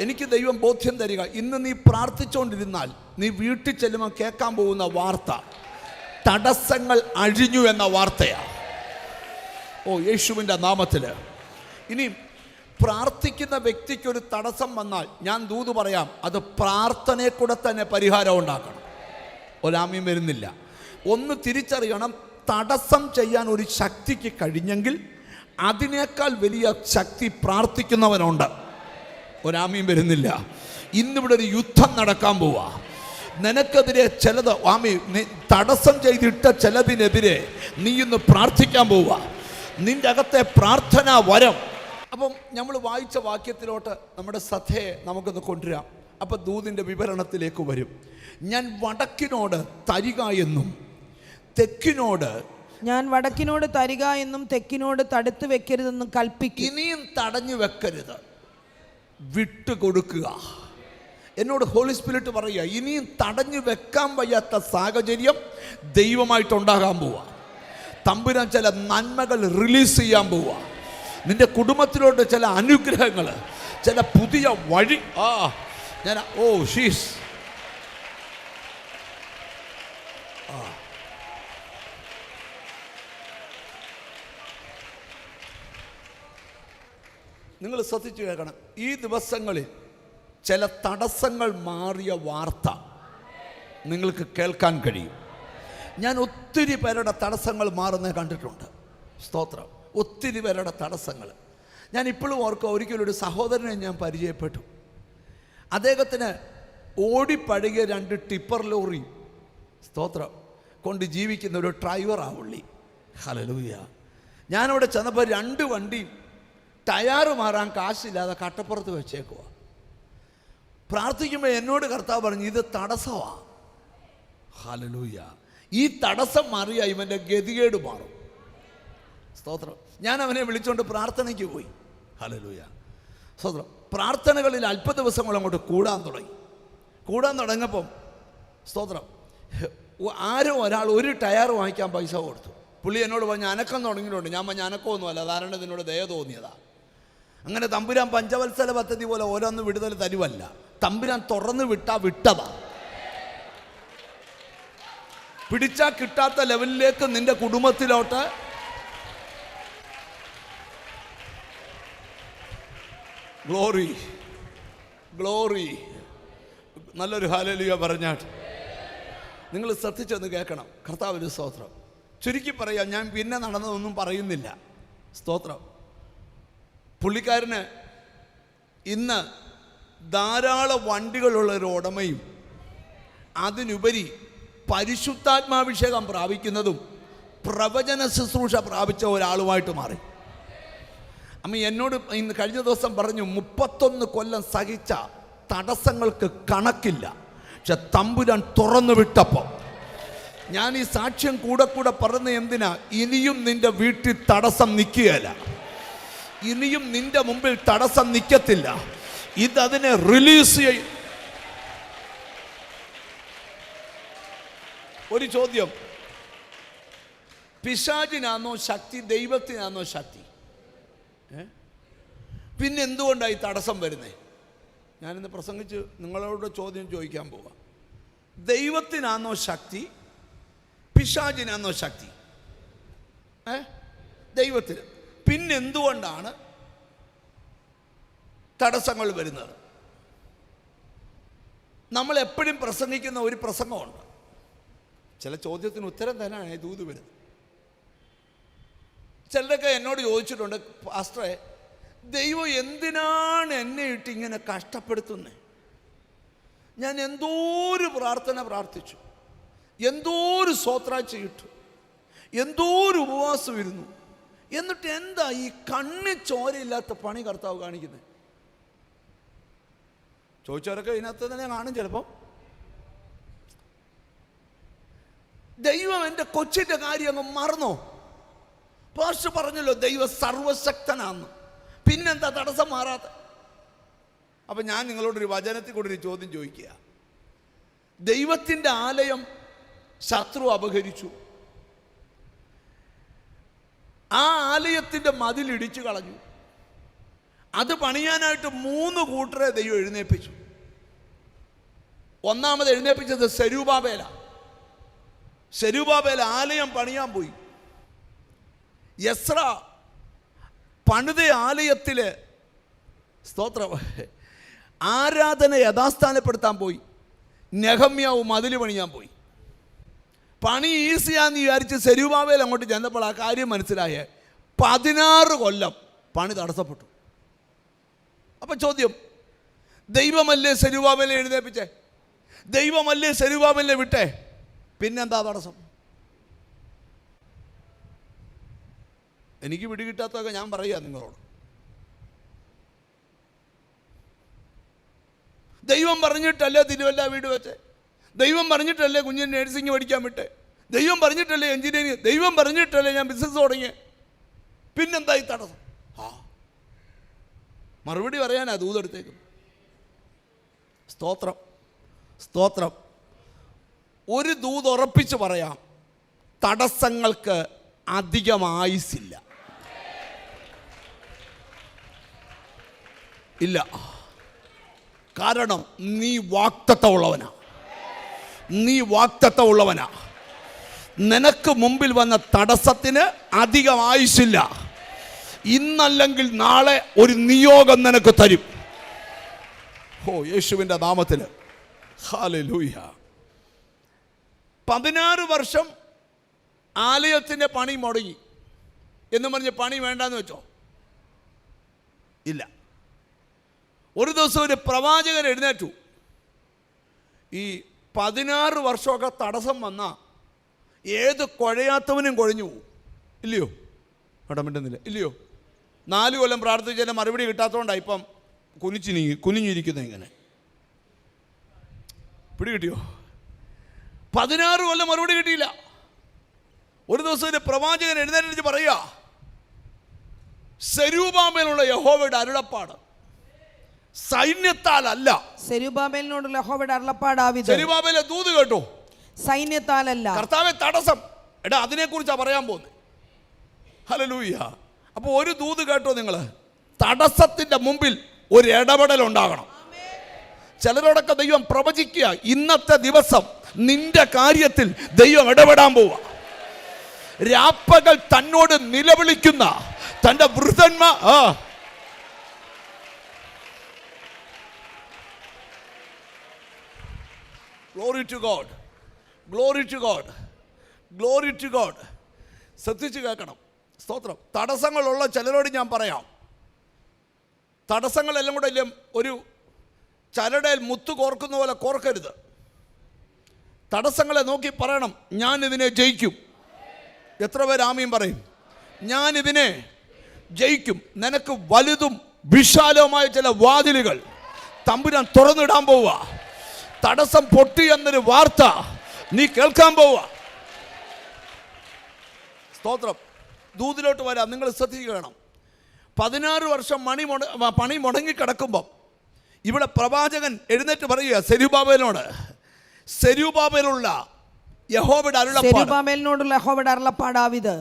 എനിക്ക് ദൈവം ബോധ്യം തരിക, ഇന്ന് നീ പ്രാർത്ഥിച്ചുകൊണ്ടിരുന്നാൽ നീ വീട്ടിൽ ചെല്ലുമ്പോൾ കേൾക്കാൻ പോകുന്ന വാർത്ത തടസ്സങ്ങൾ അഴിഞ്ഞു എന്ന വാർത്തയാണ്. യേശുവിൻ്റെ നാമത്തിൽ. ഇനി പ്രാർത്ഥിക്കുന്ന വ്യക്തിക്കൊരു തടസ്സം വന്നാൽ ഞാൻ ദൂത് പറയാം, അത് പ്രാർത്ഥനയെ കൂടെ തന്നെ പരിഹാരം ഉണ്ടാക്കണം. ഒരാമ്യം വരുന്നില്ല. ഒന്ന് തിരിച്ചറിയണം, തടസ്സം ചെയ്യാൻ ഒരു ശക്തിക്ക് കഴിഞ്ഞെങ്കിൽ അതിനേക്കാൾ വലിയ ശക്തി പ്രാർത്ഥിക്കുന്നവനുണ്ട്. ഒരാമ്യം വരുന്നില്ല. ഇന്നിവിടെ ഒരു യുദ്ധം നടക്കാൻ പോവാ. നിനക്കെതിരെ ചിലത് തടസ്സം ചെയ്തിട്ട ചിലതിനെതിരെ നീ ഇന്ന് പ്രാർത്ഥിക്കാൻ പോവുക. നിന്റെ അകത്തെ പ്രാർത്ഥനാ വരം. അപ്പം നമ്മൾ വായിച്ച വാക്യത്തിലോട്ട് നമ്മുടെ ശ്രദ്ധയെ നമുക്കൊന്ന് കൊണ്ടുവരാം. അപ്പം ദൂതിൻ്റെ വിവരണത്തിലേക്ക് വരും. ഞാൻ വടക്കിനോട് തരിക എന്നും തെക്കിനോട് ഞാൻ വടക്കിനോട് തരിക എന്നും തെക്കിനോട് തടുത്തു വെക്കരുതെന്നും കൽപ്പിക്കും. ഇനിയും തടഞ്ഞു വെക്കരുത്, വിട്ടുകൊടുക്കുക. എന്നോട് ഹോളി സ്പിരിറ്റ് പറയുക, ഇനിയും തടഞ്ഞു വെക്കാൻ വയ്യാത്ത സാഹചര്യം ദൈവമായിട്ടുണ്ടാകാൻ പോവുക. തമ്പുരാൻ ചില നന്മകൾ റിലീസ് ചെയ്യാൻ പോവുക. നിന്റെ കുടുംബത്തിലോട്ട് ചില അനുഗ്രഹങ്ങൾ, ചില പുതിയ വഴി. ഞാൻ ഷീസ് നിങ്ങൾ ശ്രദ്ധിച്ചു കേൾക്കണം. ഈ ദിവസങ്ങളിൽ ചില തടസ്സങ്ങൾ മാറിയ വാർത്ത നിങ്ങൾക്ക് കേൾക്കാൻ കഴിയും. ഞാൻ ഒത്തിരി പേരുടെ തടസ്സങ്ങൾ മാറുന്നത് കണ്ടിട്ടുണ്ട്. സ്തോത്രം. ഒത്തിരി പേരുടെ തടസ്സങ്ങൾ ഞാൻ ഇപ്പോഴും ഓർക്കുക. ഒരിക്കലും ഒരു സഹോദരനെ ഞാൻ പരിചയപ്പെട്ടു. അദ്ദേഹത്തിന് ഓടിപ്പഴകിയ 2 ടിപ്പർ ലോറി, സ്തോത്രം, കൊണ്ട് ജീവിക്കുന്ന ഒരു ഡ്രൈവറാ പുള്ളി. ഹല്ലേലൂയ. ഞാനവിടെ ചെന്നപ്പോൾ 2 വണ്ടി ടയർ മാറാൻ കാശില്ലാതെ കട്ടപ്പുറത്ത് വെച്ചേക്കുക. പ്രാർത്ഥിക്കുമ്പോൾ എന്നോട് കർത്താവ് പറഞ്ഞു, ഇത് തടസ്സമാണ്. ഹല്ലേലൂയ. ഈ തടസ്സം മാറിയ ഇവൻ്റെ ഗതികേട് മാറും. സ്തോത്രം. ഞാൻ അവനെ വിളിച്ചുകൊണ്ട് പ്രാർത്ഥനയ്ക്ക് പോയി. ഹല്ലേലൂയ. സ്തോത്രം. പ്രാർത്ഥനകളിൽ അല്പ ദിവസങ്ങൾ അങ്ങോട്ട് കൂടാൻ തുടങ്ങിയപ്പം സ്തോത്രം, ആരോ ഒരാൾ ഒരു ടയർ വാങ്ങിക്കാൻ പൈസ കൊടുത്തു. പുള്ളി എന്നോട് പറഞ്ഞു, അനക്കം തുടങ്ങിയിട്ടുണ്ട്. ഞാൻ പറഞ്ഞു, അനക്കമൊന്നുമല്ല, ധാരണ ഇതിനോട് ദയ തോന്നിയതാ. അങ്ങനെ തമ്പുരാൻ പഞ്ചവത്സര പദ്ധതി പോലെ ഓരോന്ന് വിടുതൽ തരുവല്ല, തമ്പുരാൻ തുറന്ന് വിട്ടതാ. പിടിച്ചാൽ കിട്ടാത്ത ലെവലിലേക്ക് നിന്റെ കുടുംബത്തിലോട്ട് ഗ്ലോറി ഗ്ലോറി. നല്ലൊരു ഹല്ലേലൂയ പറഞ്ഞാട്ട് നിങ്ങൾ ശ്രദ്ധിച്ചൊന്ന് കേൾക്കണം. കർത്താവിൻ്റെ സ്തോത്രം. ചുരുക്കി പറയാം, ഞാൻ പിന്നെ നടന്നതൊന്നും പറയുന്നില്ല. സ്തോത്രം. പുള്ളിക്കാരന് ഇന്ന് ധാരാളം വണ്ടികളുള്ള ഒരു ഉടമയും അതിനുപരി പരിശുദ്ധാത്മാഭിഷേകം പ്രാപിക്കുന്നതും പ്രവചന ശുശ്രൂഷ പ്രാപിച്ച ഒരാളുമായിട്ട് മാറി. അമ്മ എന്നോട് ഇന്ന് കഴിഞ്ഞ ദിവസം പറഞ്ഞു, 31 കൊല്ലം സഹിച്ച തടസ്സങ്ങൾക്ക് കണക്കില്ല. പക്ഷെ തമ്പുരാൻ തുറന്നു വിട്ടപ്പോൾ ഞാൻ ഈ സാക്ഷ്യം കൂടെ പറഞ്ഞ എന്തിനാ? ഇനിയും നിന്റെ വീട്ടിൽ തടസ്സം നിൽക്കുകയല്ല, ഇനിയും നിന്റെ മുമ്പിൽ തടസ്സം നിൽക്കത്തില്ല. ഇതതിനെ റിലീസ് ചെയ്യും. ഒരു ചോദ്യം, പിശാചിനാണോ ശക്തി, ദൈവത്തിനാണോ ശക്തി? പിന്നെ എന്തുകൊണ്ടാണ് ഈ തടസ്സം വരുന്നത്? ഞാനിന്ന് പ്രസംഗിച്ച് നിങ്ങളോട് ചോദ്യം ചോദിക്കാൻ പോവാം. ദൈവത്തിനാണോ ശക്തി, പിശാചിനാണോ ശക്തി? ദൈവത്തിന്. പിന്നെന്തുകൊണ്ടാണ് തടസ്സങ്ങൾ വരുന്നത്? നമ്മൾ എപ്പോഴും പ്രസംഗിക്കുന്ന ഒരു പ്രസംഗമുണ്ട്, ചില ചോദ്യത്തിന് ഉത്തരം തന്നെയാണ് ഈ ദൂത് വരുന്നത്. ചിലരൊക്കെ എന്നോട് ചോദിച്ചിട്ടുണ്ട്, പാസ്റ്ററെ ദൈവം എന്തിനാണ് എന്നെ ഇട്ട് ഇങ്ങനെ കഷ്ടപ്പെടുത്തുന്നത്? ഞാൻ എന്തോരു പ്രാർത്ഥന പ്രാർത്ഥിച്ചു, എന്തോരു സ്തോത്രം ചെയ്തിട്ടു, എന്തോരു ഉപവാസം ഇരുന്നു, എന്നിട്ട് എന്താ ഈ കണ്ണിൽ ചോരയില്ലാത്ത പണി കർത്താവ് കാണിക്കുന്നത്? ചോദിച്ചവരൊക്കെ ഇതിനകത്ത് തന്നെ കാണും. ചിലപ്പോൾ ദൈവം എൻ്റെ കൊച്ചിൻ്റെ കാര്യം അങ്ങ് മറന്നോ? പാസ്റ്റർ പറഞ്ഞല്ലോ ദൈവം സർവശക്തനാന്ന്, പിന്നെന്താ തടസ്സം മാറാത്ത? അപ്പം ഞാൻ നിങ്ങളോടൊരു വചനത്തിൽ കൂടി ഒരു ചോദ്യം ചോദിക്കുക. ദൈവത്തിൻ്റെ ആലയം ശത്രു അപഹരിച്ചു, ആ ആലയത്തിൻ്റെ മതിലിടിച്ചു കളഞ്ഞു. അത് പണിയാനായിട്ട് 3 കൂട്ടരെ ദൈവം എഴുന്നേൽപ്പിച്ചു. ഒന്നാമത് എഴുന്നേൽപ്പിച്ചത് സെരൂബാബേല. സെരൂബാബേൽ ആലയം പണിയാൻ പോയി. എസ്ര പണിത ആലയത്തിലെ സ്തോത്രം ആരാധന യഥാസ്ഥാനപ്പെടുത്താൻ പോയി. നെഹമ്യാവ് മതിൽ പണിയാൻ പോയി. പണി ഈസിയാന്ന് വിചാരിച്ച് സെരൂബാബേൽ അങ്ങോട്ട് ചെന്നപ്പോൾ ആ കാര്യം മനസ്സിലായേ 16 കൊല്ലം പണി തടസ്സപ്പെട്ടു. അപ്പം ചോദ്യം, ദൈവമല്ലേ സെരൂബാബേലിനെ എഴുന്നേൽപ്പിച്ചേ? ദൈവമല്ലേ സെരൂബാബേലിനെ വിട്ടേ? പിന്നെന്താ തടസ്സം? എനിക്ക് പിടികിട്ടാത്തൊക്കെ ഞാൻ പറയുക നിങ്ങളോട്. ദൈവം പറഞ്ഞിട്ടല്ലേ തിരുവല്ല വീട് വെച്ചേ? ദൈവം പറഞ്ഞിട്ടല്ലേ കുഞ്ഞിന് നേഴ്സിംഗ് പഠിക്കാൻ വിട്ടേ? ദൈവം പറഞ്ഞിട്ടല്ലേ എഞ്ചിനീയറിംഗ്? ദൈവം പറഞ്ഞിട്ടല്ലേ ഞാൻ ബിസിനസ് തുടങ്ങിയേ? പിന്നെന്താ ഈ തടസ്സം? മറുപടി പറയാനാ ദൂതെടുത്തേക്കും. സ്തോത്രം, സ്തോത്രം. ഒരു ദൂത് ഉറപ്പിച്ച് പറയാം, തടസ്സങ്ങൾക്ക് അധികം ആയുസില്ല. ഇല്ല. കാരണം നീ വാഗ്ദത്തമുള്ളവനാ, നീ വാഗ്ദത്തമുള്ളവനാ. നിനക്ക് മുമ്പിൽ വന്ന തടസ്സത്തിന് അധികം ആയുസില്ല. ഇന്നല്ലെങ്കിൽ നാളെ ഒരു നിയോഗം നിനക്ക് തരും. ഓ യേശുവിൻ്റെ നാമത്തിൽ ഹല്ലേലൂയ. 16 വർഷം ആലയത്തിൻ്റെ പണി മുടങ്ങി എന്ന് പറഞ്ഞ് പണി വേണ്ടാന്ന് വെച്ചോ? ഇല്ല. ഒരു ദിവസം ഒരു പ്രവാചകൻ എഴുന്നേറ്റു. ഈ 16 വർഷമൊക്കെ തടസ്സം വന്നാൽ ഏത് കുഴയാത്തവനും കുഴഞ്ഞു പോകും, ഇല്ലയോ? അവിടെ മിണ്ടുന്നില്ല, ഇല്ലയോ? 4 കൊല്ലം പ്രാർത്ഥിച്ചതിൻ്റെ മറുപടി കിട്ടാത്തതുകൊണ്ടാണ് ഇപ്പം കുനിഞ്ഞിരിക്കുന്നത്. ഇങ്ങനെ പിടി കിട്ടിയോ? 16 കൊല്ലം മറുപടി കിട്ടിയില്ല. ഒരു ദിവസം ഒരു പ്രവാചകൻ എഴുന്നേറ്റ് പറയുക, സെരൂബാബേലിനുള്ള യഹോവയുടെ അരുളപ്പാട് സൈന്യത്താലല്ല. സെരൂബാബേലിനോടുള്ള യഹോവയുടെ അരുളപ്പാടാവിത്. സെരൂബാബേലെ ദൂത് കേട്ടോ? സൈന്യത്താലല്ല. കർത്താവേ തടസ്സം, എടാ അതിനെക്കുറിച്ചാണ് പറയാൻ പോകുന്നത്. ഹല്ലേലൂയ. അപ്പോൾ ഒരു ദൂത് കേട്ടോ നിങ്ങൾ? തടസ്സത്തിൻ്റെ മുമ്പിൽ ഒരു ഇടപെടൽ ഉണ്ടാകണം. ചിലരോടൊക്കെ ദൈവം പ്രവചിക്കുക, ഇന്നത്തെ ദിവസം നിന്റെ കാര്യത്തിൽ ദൈവം ഇടപെടാൻ പോവുക. രാപ്പകൽ തന്നോട് നിലവിളിക്കുന്ന തൻ്റെ വൃദ്ധന്മാർ glory to God, glory to God, glory to God. ശ്രദ്ധിച്ച് കേൾക്കണം. സ്തോത്രം. തടസ്സങ്ങളുള്ള ചിലരോട് ഞാൻ പറയാം, തടസ്സങ്ങളെല്ലാം കൂടെ ഒരു ചരടയിൽ മുത്തു കോർക്കുന്ന പോലെ കോർക്കരുത്. തടസ്സങ്ങളെ നോക്കി പറയണം, ഞാൻ ഇതിനെ ജയിക്കും. എത്ര പേര് ആമീൻ പറയും? ഞാൻ ഇതിനെ ജയിക്കും. നിനക്ക് വലുതും വിശാലവുമായ ചില വാതിലുകൾ തമ്പുരാൻ തുറന്നിടാൻ പോവുക. തടസ്സം പൊട്ടി എന്നൊരു വാർത്ത നീ കേൾക്കാൻ പോവുക. സ്തോത്രം. ദൂതിലോട്ട് വരാം. നിങ്ങൾ ശ്രദ്ധിക്കണം. 16 വർഷം പണി മുടങ്ങിക്കിടക്കുമ്പം ഇവിടെ പ്രവാചകൻ എഴുന്നേറ്റ് പറയുക സെരുബാബേലിനോട്, സെരുബാബേലുള്ള യഹോവയുടെ അരുളപ്പാടാവിത്,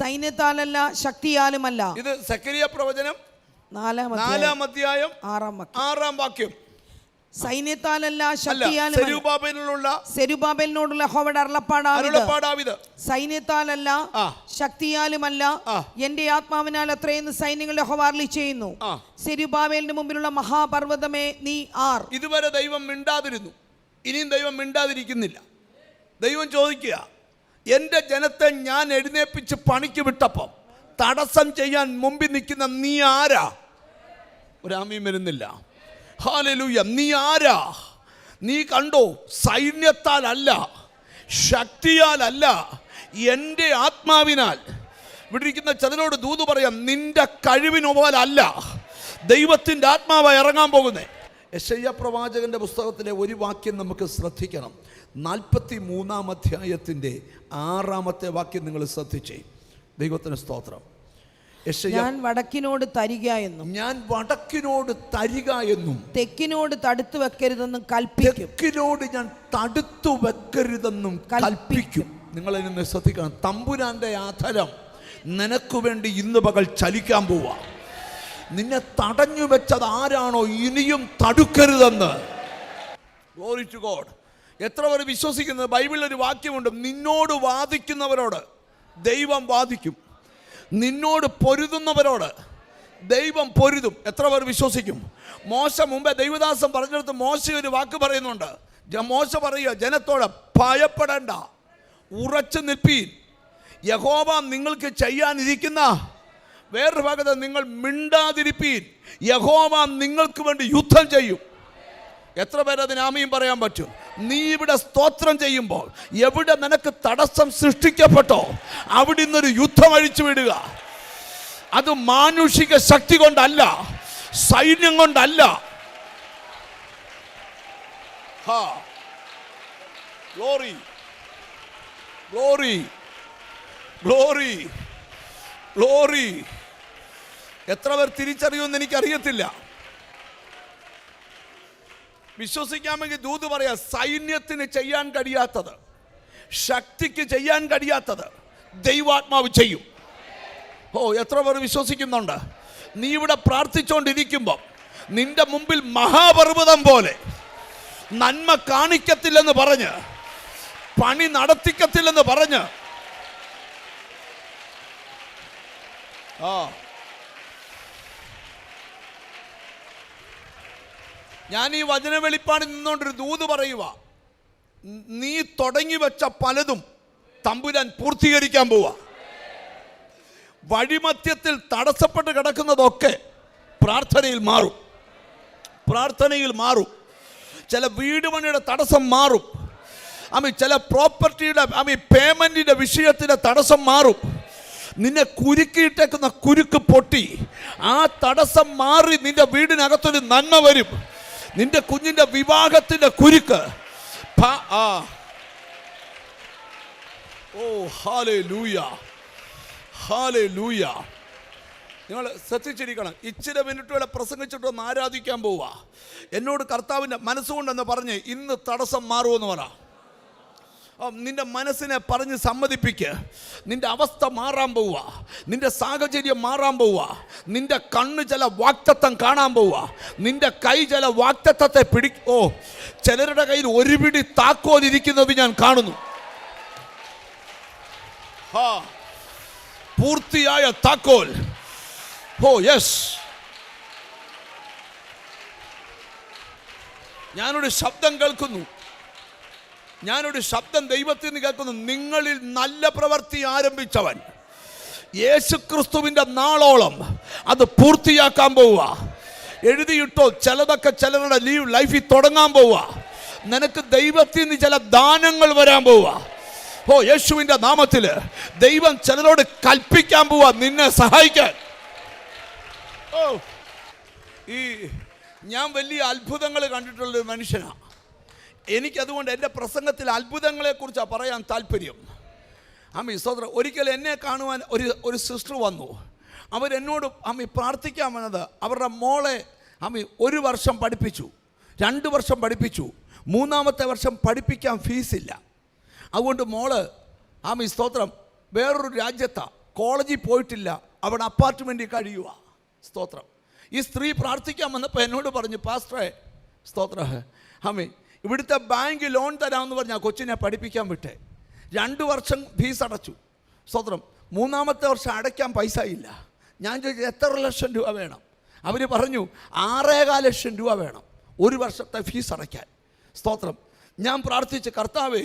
സൈന്യത്താലല്ല ശക്തിയാലുമല്ല. ഇത് സെക്കരിയ പ്രവചനം 4-ാം അധ്യായം 6-ാം വാക്യം. സൈന്യത്താലല്ല ശക്തിയാലും സെരുബാബേലിനോടുള്ള യഹോവയുടെ അരുളപ്പാടാവിത്, സൈന്യത്താലല്ല ശക്തിയാലുമല്ല എന്റെ ആത്മാവിനാൽ അത്രയെന്ന് സൈന്യങ്ങളുടെ യഹോവ അരുളിച്ചെയ്യുന്നു. സെരുബാബേലിന്റെ മുമ്പിലുള്ള മഹാപർവ്വതമേ നീ ആർ. ഇതുവരെ ദൈവം മിണ്ടാതിരുന്നു, ഇനിയും ദൈവം മിണ്ടാതിരിക്കുന്നില്ല. ദൈവം ചോദിക്കുക, എൻ്റെ ജനത്തെ ഞാൻ എഴുന്നേൽപ്പിച്ച് പണിക്ക് വിട്ടപ്പം തടസ്സം ചെയ്യാൻ മുമ്പിൽ നിൽക്കുന്ന നീ ആരാ? ഒരാമീൻ വരുന്നില്ല. ഹല്ലേലൂയ. നീ ആരാ? നീ കണ്ടോ, സൈന്യത്താലല്ല ശക്തിയാലല്ല എൻ്റെ ആത്മാവിനാൽ. ഇവിടെ ഇരിക്കുന്ന ചിലരോട് ദൂത് പറയാം, നിന്റെ കഴിവിനു പോലല്ല ദൈവത്തിൻ്റെ ആത്മാവ് ഇറങ്ങാൻ പോകുന്നേ. യെശയ്യാ പ്രവാചകന്റെ പുസ്തകത്തിലെ ഒരു വാക്യം നമുക്ക് ശ്രദ്ധിക്കണം. 43-ാം അധ്യായത്തിൻ്റെ 6-ാമത്തെ വാക്യം നിങ്ങൾ ശ്രദ്ധിച്ചേ. ദൈവത്തിന് സ്തോത്രം. ഞാൻ വടക്കിനോട് തരിക എന്നും തെക്കിനോട് തടുത്തു വെക്കരുതെന്നും കൽപ്പിക്കും. തെക്കിനോട് ഞാൻ തടുത്തു വെക്കരുതെന്നും കൽപ്പിക്കും. നിങ്ങൾ ഇതിനെ ശ്രദ്ധിക്കണം. തമ്പുരാന്റെ ആധരം നിനക്ക് വേണ്ടി ഇന്ന് പകൽ ചലിക്കാൻ പോവാ. നിന്നെ തടഞ്ഞു വെച്ചത് ആരാണോ ഇനിയും തടുക്കരുതെന്ന്. Glory to God. എത്ര പേർ വിശ്വസിക്കുന്നത്? ബൈബിളിൽ ഒരു വാക്യമുണ്ട്, നിന്നോട് വാദിക്കുന്നവരോട് ദൈവം വാദിക്കും, നിന്നോട് പൊരുതുന്നവരോട് ദൈവം പൊരുതും. എത്ര പേർ വിശ്വസിക്കും? മോശ മുമ്പേ ദൈവദാസൻ പറഞ്ഞെടുത്ത് മോശ ഒരു വാക്ക് പറയുന്നുണ്ട്. മോശ പറയുക ജനത്തോട്, ഭയപ്പെടേണ്ട, ഉറച്ചു നിൽപ്പീൻ, യഹോവ നിങ്ങൾക്ക് ചെയ്യാനിരിക്കുന്ന. വേറൊരു ഭാഗത്ത്, നിങ്ങൾ മിണ്ടാതിരിപ്പീൻ, യഹോവ നിങ്ങൾക്ക് വേണ്ടി യുദ്ധം ചെയ്യും. എത്ര പേര് അതിന് ആമീൻ പറയാൻ പറ്റും? നീ ഇവിടെ സ്തോത്രം ചെയ്യുമ്പോൾ എവിടെ നിനക്ക് തടസ്സം സൃഷ്ടിക്കപ്പെട്ടോ അവിടെ നിന്നൊരു യുദ്ധം അഴിച്ചു വിടുക. അത് മാനുഷിക ശക്തി കൊണ്ടല്ല, സൈന്യം കൊണ്ടല്ല. Glory glory glory glory. എത്ര പേർ തിരിച്ചറിയുമെന്ന് എനിക്കറിയത്തില്ല. വിശ്വസിക്കാമെങ്കിൽ ദൂത് പറയാ, സൈന്യത്തിന് ചെയ്യാൻ കഴിയാത്തത്, ശക്തിക്ക് ചെയ്യാൻ കഴിയാത്തത് ദൈവാത്മാവ് ചെയ്യും. എത്ര പേർ വിശ്വസിക്കുന്നുണ്ട്? നീ ഇവിടെ പ്രാർത്ഥിച്ചുകൊണ്ടിരിക്കുമ്പോൾ നിന്റെ മുമ്പിൽ മഹാപർവ്വതം പോലെ നന്മ കാണിക്കത്തില്ലെന്ന് പറഞ്ഞ്, പണി നടത്തിക്കത്തില്ലെന്ന് പറഞ്ഞ്, ഞാൻ ഈ വചന വെളിപ്പാടിൽ നിന്നുകൊണ്ടൊരു ദൂത് പറയുക, നീ തുടങ്ങി വെച്ച പലതും തമ്പുരാൻ പൂർത്തീകരിക്കാൻ പോവാ. വഴിമധ്യത്തിൽ തടസ്സപ്പെട്ട് കിടക്കുന്നതൊക്കെ പ്രാർത്ഥനയിൽ മാറും, പ്രാർത്ഥനയിൽ മാറും. ചില വീട് പണിയുടെ തടസ്സം മാറും. ചില പ്രോപ്പർട്ടിയുടെ പേയ്മെന്റിന്റെ വിഷയത്തിന്റെ തടസ്സം മാറും. നിന്നെ കുരുക്കിയിട്ടേക്കുന്ന കുരുക്ക് പൊട്ടി ആ തടസ്സം മാറി നിന്റെ വീടിനകത്തൊരു നന്മ വരും. നിന്റെ കുഞ്ഞിന്റെ വിവാഹത്തിന്റെ കുരുക്ക് ഹല്ലേലൂയ ഹല്ലേലൂയ. നിങ്ങൾ ശ്രദ്ധിച്ചിരിക്കണം. ഇച്ചിരി മിനിറ്റുകളെ പ്രസംഗിച്ചിട്ടൊന്ന് ആരാധിക്കാൻ പോവുക. എന്നോട് കർത്താവിൻ്റെ മനസ്സുകൊണ്ടെന്ന് പറഞ്ഞ് ഇന്ന് തടസ്സം മാറുമെന്ന് പറ. നിന്റെ മനസ്സിനെ പറഞ്ഞ് സമ്മതിപ്പിക്കുക. നിന്റെ അവസ്ഥ മാറാൻ പോവുക, നിന്റെ സാഹചര്യം മാറാൻ പോവുക, നിന്റെ കണ്ണ് ചില വാക്തത്വം കാണാൻ പോവുക, നിന്റെ കൈ ചില വാക്തത്വത്തെ ചിലരുടെ കയ്യിൽ ഒരു പിടി താക്കോലിരിക്കുന്നത് ഞാൻ കാണുന്നു. പൂർത്തിയായ താക്കോൽ. യെസ്. ഞാനൊരു ശബ്ദം കേൾക്കുന്നു, ഞാനൊരു ശബ്ദം ദൈവത്തിൽ നിന്ന് കേൾക്കുന്നു. നിങ്ങളിൽ നല്ല പ്രവൃത്തി ആരംഭിച്ചവൻ യേശുക്രിസ്തുവിൻ്റെ നാളോളം അത് പൂർത്തിയാക്കാൻ പോവുക. എഴുതിയിട്ടോ. ചിലതൊക്കെ ചിലരുടെ ലൈഫിൽ തുടങ്ങാൻ പോവുക. നിനക്ക് ദൈവത്തിൽ നിന്ന് ചില ദാനങ്ങൾ വരാൻ പോവുക. ഓ, യേശുവിൻ്റെ നാമത്തിൽ ദൈവം ചിലരോട് കൽപ്പിക്കാൻ പോവാ നിന്നെ സഹായിക്കാൻ. ഓ, ഞാൻ വലിയ അത്ഭുതങ്ങൾ കണ്ടിട്ടുള്ളൊരു മനുഷ്യനാണ്. എനിക്കതുകൊണ്ട് എൻ്റെ പ്രസംഗത്തിൽ അത്ഭുതങ്ങളെക്കുറിച്ചാണ് പറയാൻ താല്പര്യം. സ്തോത്രം. ഒരിക്കൽ എന്നെ കാണുവാൻ ഒരു സിസ്റ്റർ വന്നു. അവരെന്നോട് പ്രാർത്ഥിക്കാൻ വന്നത് അവരുടെ മോളെ 1 വർഷം പഠിപ്പിച്ചു, 2 വർഷം പഠിപ്പിച്ചു, 3-ാമത്തെ വർഷം പഠിപ്പിക്കാൻ ഫീസില്ല. അതുകൊണ്ട് മോള് സ്തോത്രം വേറൊരു രാജ്യത്താണ്, കോളേജിൽ പോയിട്ടില്ല, അവിടെ അപ്പാർട്ട്മെൻറ്റിൽ കഴിയുക. സ്തോത്രം. ഈ സ്ത്രീ പ്രാർത്ഥിക്കാൻ വന്നപ്പോൾ എന്നോട് പറഞ്ഞു, പാസ്റ്ററെ സ്തോത്രം ഇവിടുത്തെ ബാങ്ക് ലോൺ തരാമെന്ന് പറഞ്ഞാൽ കൊച്ചിനെ പഠിപ്പിക്കാൻ വിട്ടേ. 2 വർഷം ഫീസ് അടച്ചു. സ്തോത്രം. 3-ാമത്തെ വർഷം അടയ്ക്കാൻ പൈസ ഇല്ല. ഞാൻ ചോദിച്ചു എത്ര ലക്ഷം രൂപ വേണം? അവർ പറഞ്ഞു 6.25 ലക്ഷം രൂപ വേണം 1 വർഷത്തെ ഫീസ് അടയ്ക്കാൻ. സ്തോത്രം. ഞാൻ പ്രാർത്ഥിച്ച്, കർത്താവേ